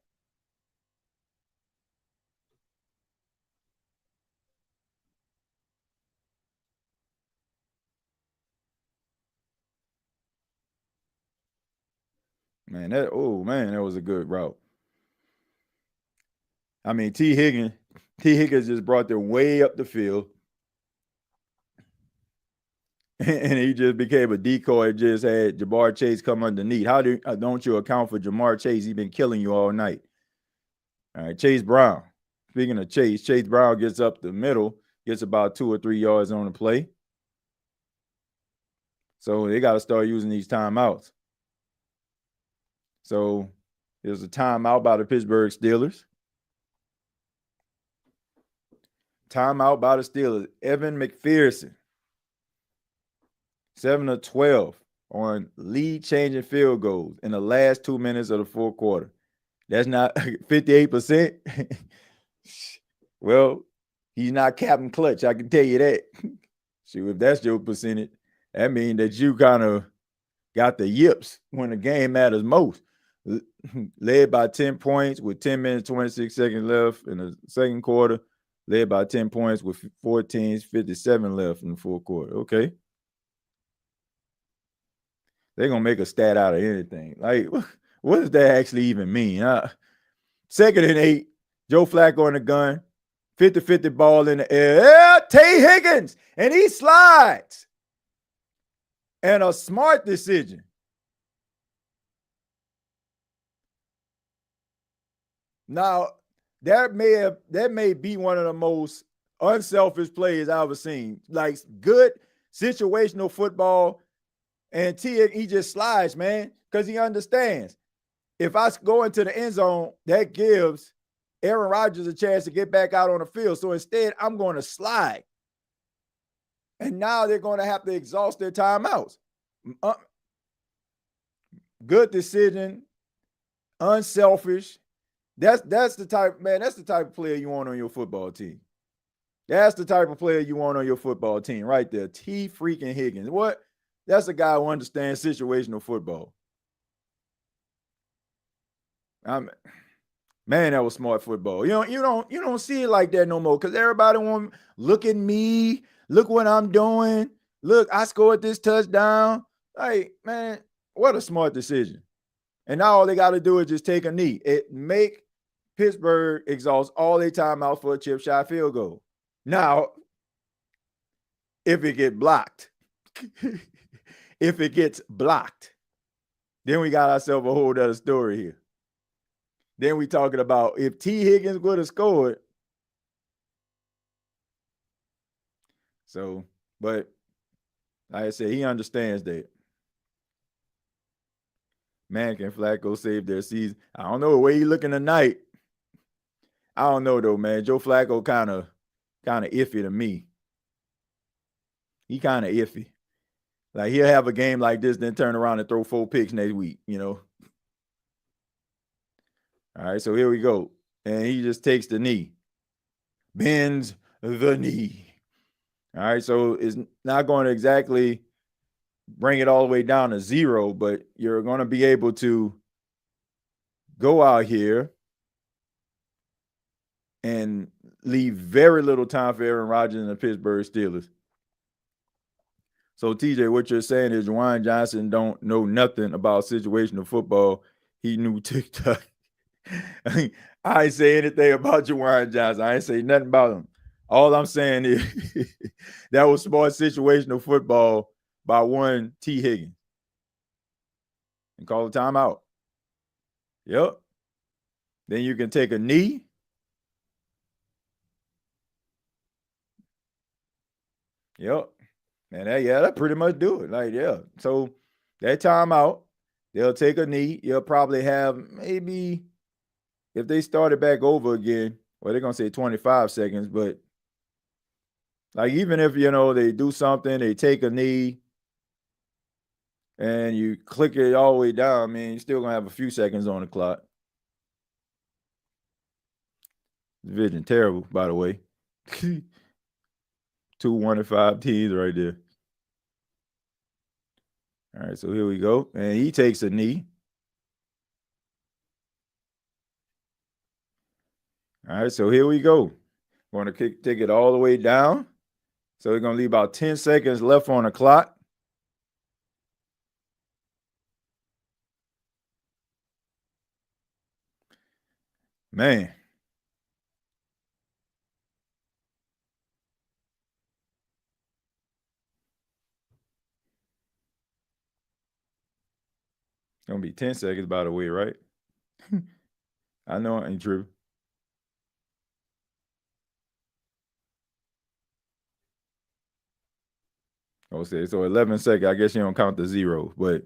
Man, that was a good route. I mean, T. Higgins just brought them way up the field. And he just became a decoy, just had Jamar Chase come underneath. How don't you account for Jamar Chase? He's been killing you all night. All right, Chase Brown. Speaking of Chase Brown gets up the middle, gets about 2 or 3 yards on the play. So they got to start using these timeouts. So it was a timeout by the Pittsburgh Steelers. Timeout by the Steelers. Evan McPherson, 7 of 12 on lead-changing field goals in the last 2 minutes of the fourth quarter. That's not 58%. Well, he's not Captain Clutch, I can tell you that. See, if that's your percentage, that means that you kind of got the yips when the game matters most. Led by 10 points with 10 minutes, 26 seconds left in the second quarter. Led by 10 points with 57 left in the fourth quarter. Okay. They're going to make a stat out of anything. Like, what does that actually even mean? 2nd and 8, Joe Flacco in the gun, 50-50 ball in the air. Tay Higgins, and he slides. And a smart decision. Now, that may be one of the most unselfish plays I've ever seen. Like, good situational football. And he just slides, man, because he understands. If I go into the end zone, that gives Aaron Rodgers a chance to get back out on the field. So instead, I'm going to slide. And now they're going to have to exhaust their timeouts. Good decision, unselfish. That's the type, man, that's the type of player you want on your football team. That's the type of player you want on your football team right there. T freaking Higgins. What? That's a guy who understands situational football. Man, that was smart football. You don't see it like that no more because everybody want look at me, look what I'm doing. Look, I scored this touchdown. Like, man, what a smart decision. And now all they got to do is just take a knee. It make Pittsburgh exhaust all their timeouts for a chip shot field goal. Now, if it get blocked, if it gets blocked, then we got ourselves a whole other story here. Then we talking about if T. Higgins would have scored. So, but like I said, he understands that. Man, can Flacco save their season? I don't know the way he looking tonight. I don't know though, man. Joe Flacco kind of iffy to me. He kind of iffy. Like he'll have a game like this, then turn around and throw 4 picks next week, you know. All right, so here we go. And he just takes the knee. Bends the knee. All right, so it's not going to exactly bring it all the way down to 0, but you're going to be able to go out here and leave very little time for Aaron Rodgers and the Pittsburgh Steelers. So, TJ, what you're saying is Juwan Johnson don't know nothing about situational football. He knew TikTok. I ain't say anything about Juwan Johnson. I ain't say nothing about him. All I'm saying is that was smart situational football by one T. Higgins. And call a timeout. Yep. Then you can take a knee. Yep. And that pretty much do it. Like, yeah. So that timeout, they'll take a knee. You'll probably have maybe, if they started back over again, well, they're going to say 25 seconds, but like even if, they do something, they take a knee and you click it all the way down, I mean, you're still going to have a few seconds on the clock. Division terrible, by the way. 2 1-5 teams right there. All right, so here we go. And he takes a knee. All right, so here we go. Going to take it all the way down. So we're going to leave about 10 seconds left on the clock. Man. It's going to be 10 seconds, by the way, right? I know it ain't true. Okay, so 11 seconds. I guess you don't count the zero, but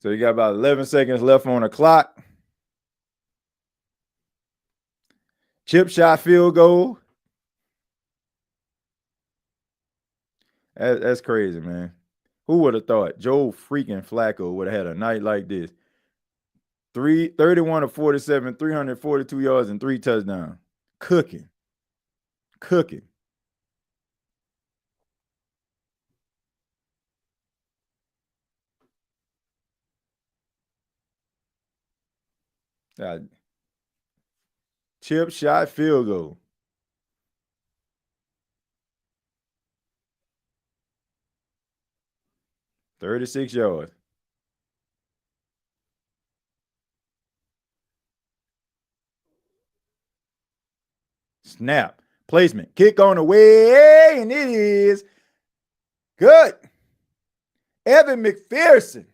So you got about 11 seconds left on the clock. Chip shot field goal. That's crazy, man. Who would have thought Joe freaking Flacco would have had a night like this? 31 of 47, 342 yards, and 3 touchdowns. Cooking. Chip shot field goal. $36 yards. Snap. Placement. Kick on the way, and it is good. Evan McPherson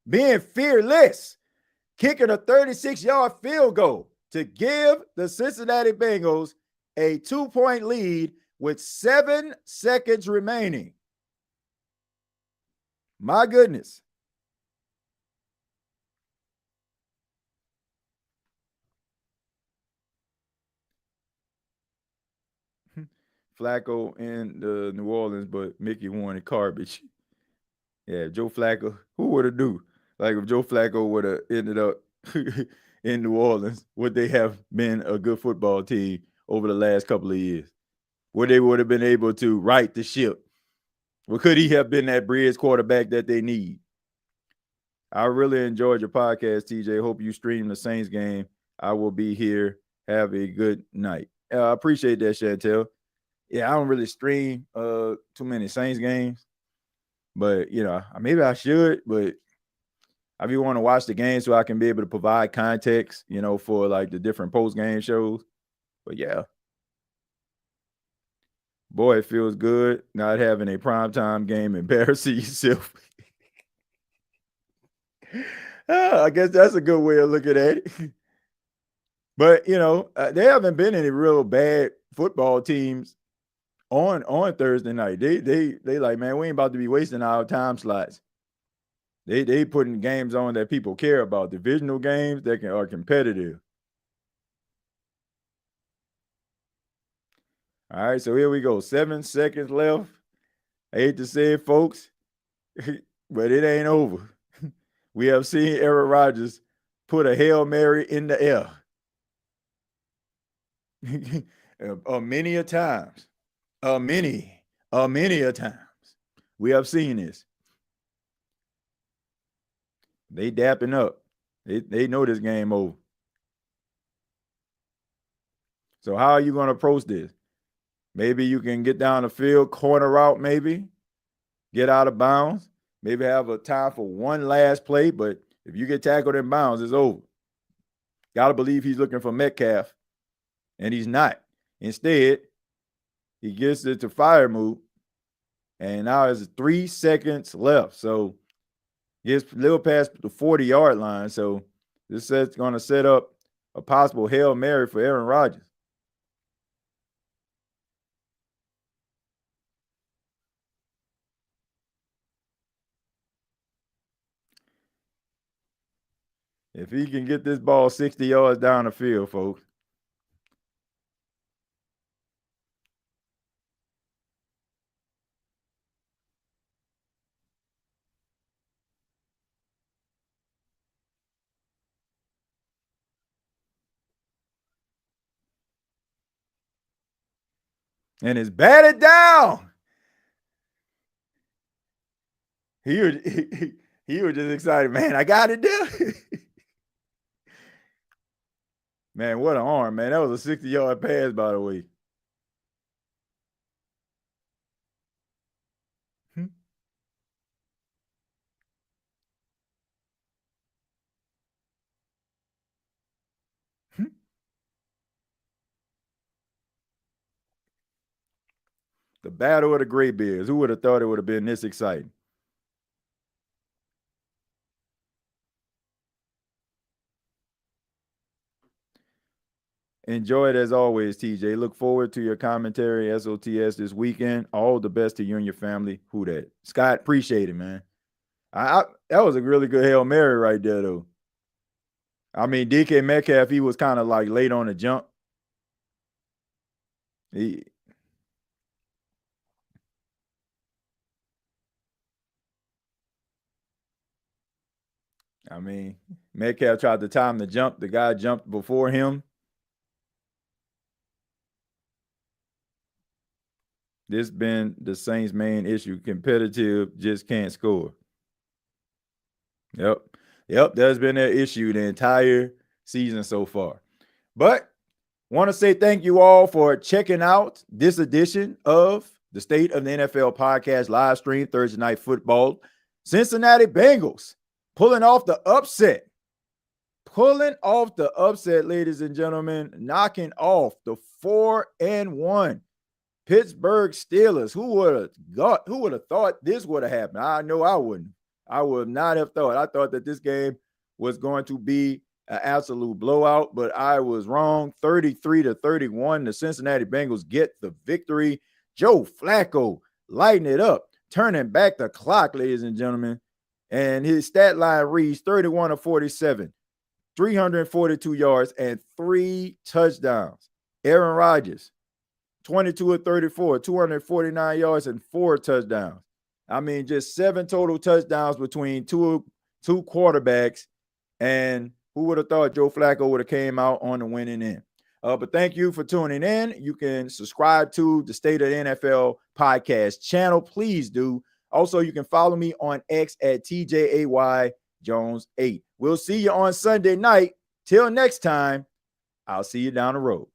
being fearless, kicking a 36-yard field goal to give the Cincinnati Bengals a 2-point lead with 7 seconds remaining. My goodness. Flacco in the New Orleans, but Mickey wanted garbage. Yeah, Joe Flacco, who would have do? Like if Joe Flacco would have ended up in New Orleans, would they have been a good football team over the last couple of years? Where they would have been able to right the ship? Or could he have been that bridge quarterback that they need? I really enjoyed your podcast, TJ. Hope you stream the Saints game. I will be here. Have a good night. I appreciate that, Chantel. Yeah, I don't really stream too many Saints games, but maybe I should. But I be want to watch the game so I can be able to provide context, for like the different post game shows. But yeah, boy, it feels good not having a primetime game embarrassing yourself. I guess that's a good way of looking at it. But there haven't been any real bad football teams on Thursday night. They like, man, we ain't about to be wasting our time slots. They putting games on that people care about, divisional games that are competitive. All right, so here we go. 7 seconds left. I hate to say it, folks, but it ain't over. We have seen Aaron Rodgers put a Hail Mary in the air many a times. Many a times. We have seen this. They dapping up. They know this game over. So how are you going to approach this? Maybe you can get down the field, corner route, maybe get out of bounds, maybe have a time for one last play. But if you get tackled in bounds, it's over. Got to believe he's looking for Metcalf, and he's not. Instead, he gets it to fire move, and now there's 3 seconds left. So gets a little past the 40-yard line. So this is going to set up a possible Hail Mary for Aaron Rodgers. If he can get this ball 60 yards down the field, folks. And it's batted down. He was just excited. Man, I got it there. Man, what an arm, man. That was a 60-yard pass, by the way. The battle of the Great Bears. Who would have thought it would have been this exciting? Enjoy it as always, TJ. Look forward to your commentary, SOTS, this weekend. All the best to you and your family. Who that? Scott, appreciate it, man. That was a really good Hail Mary right there, though. I mean, DK Metcalf, he was kind of like late on the jump. I mean, Metcalf tried to time the jump. The guy jumped before him. This been the Saints' main issue. Competitive, just can't score. Yep. That's been their issue the entire season so far. But want to say thank you all for checking out this edition of the State of the NFL podcast live stream Thursday Night Football. Cincinnati Bengals pulling off the upset. Ladies and gentlemen, knocking off the 4-1 Pittsburgh Steelers. Who would have thought this would have happened? I know I wouldn't. I would not have thought. I thought that this game was going to be an absolute blowout, but I was wrong. 33-31. The Cincinnati Bengals get the victory. Joe Flacco lighting it up, turning back the clock, ladies and gentlemen. And his stat line reads 31-47, 342 yards, and 3 touchdowns. Aaron Rodgers, 22-34, 249 yards, and 4 touchdowns. I mean, just 7 total touchdowns between two quarterbacks. And who would have thought Joe Flacco would have came out on the winning end? But thank you for tuning in. You can subscribe to the State of the NFL podcast channel. Please do. Also, you can follow me on X at TJAY Jones 8. We'll see you on Sunday night. Till next time, I'll see you down the road.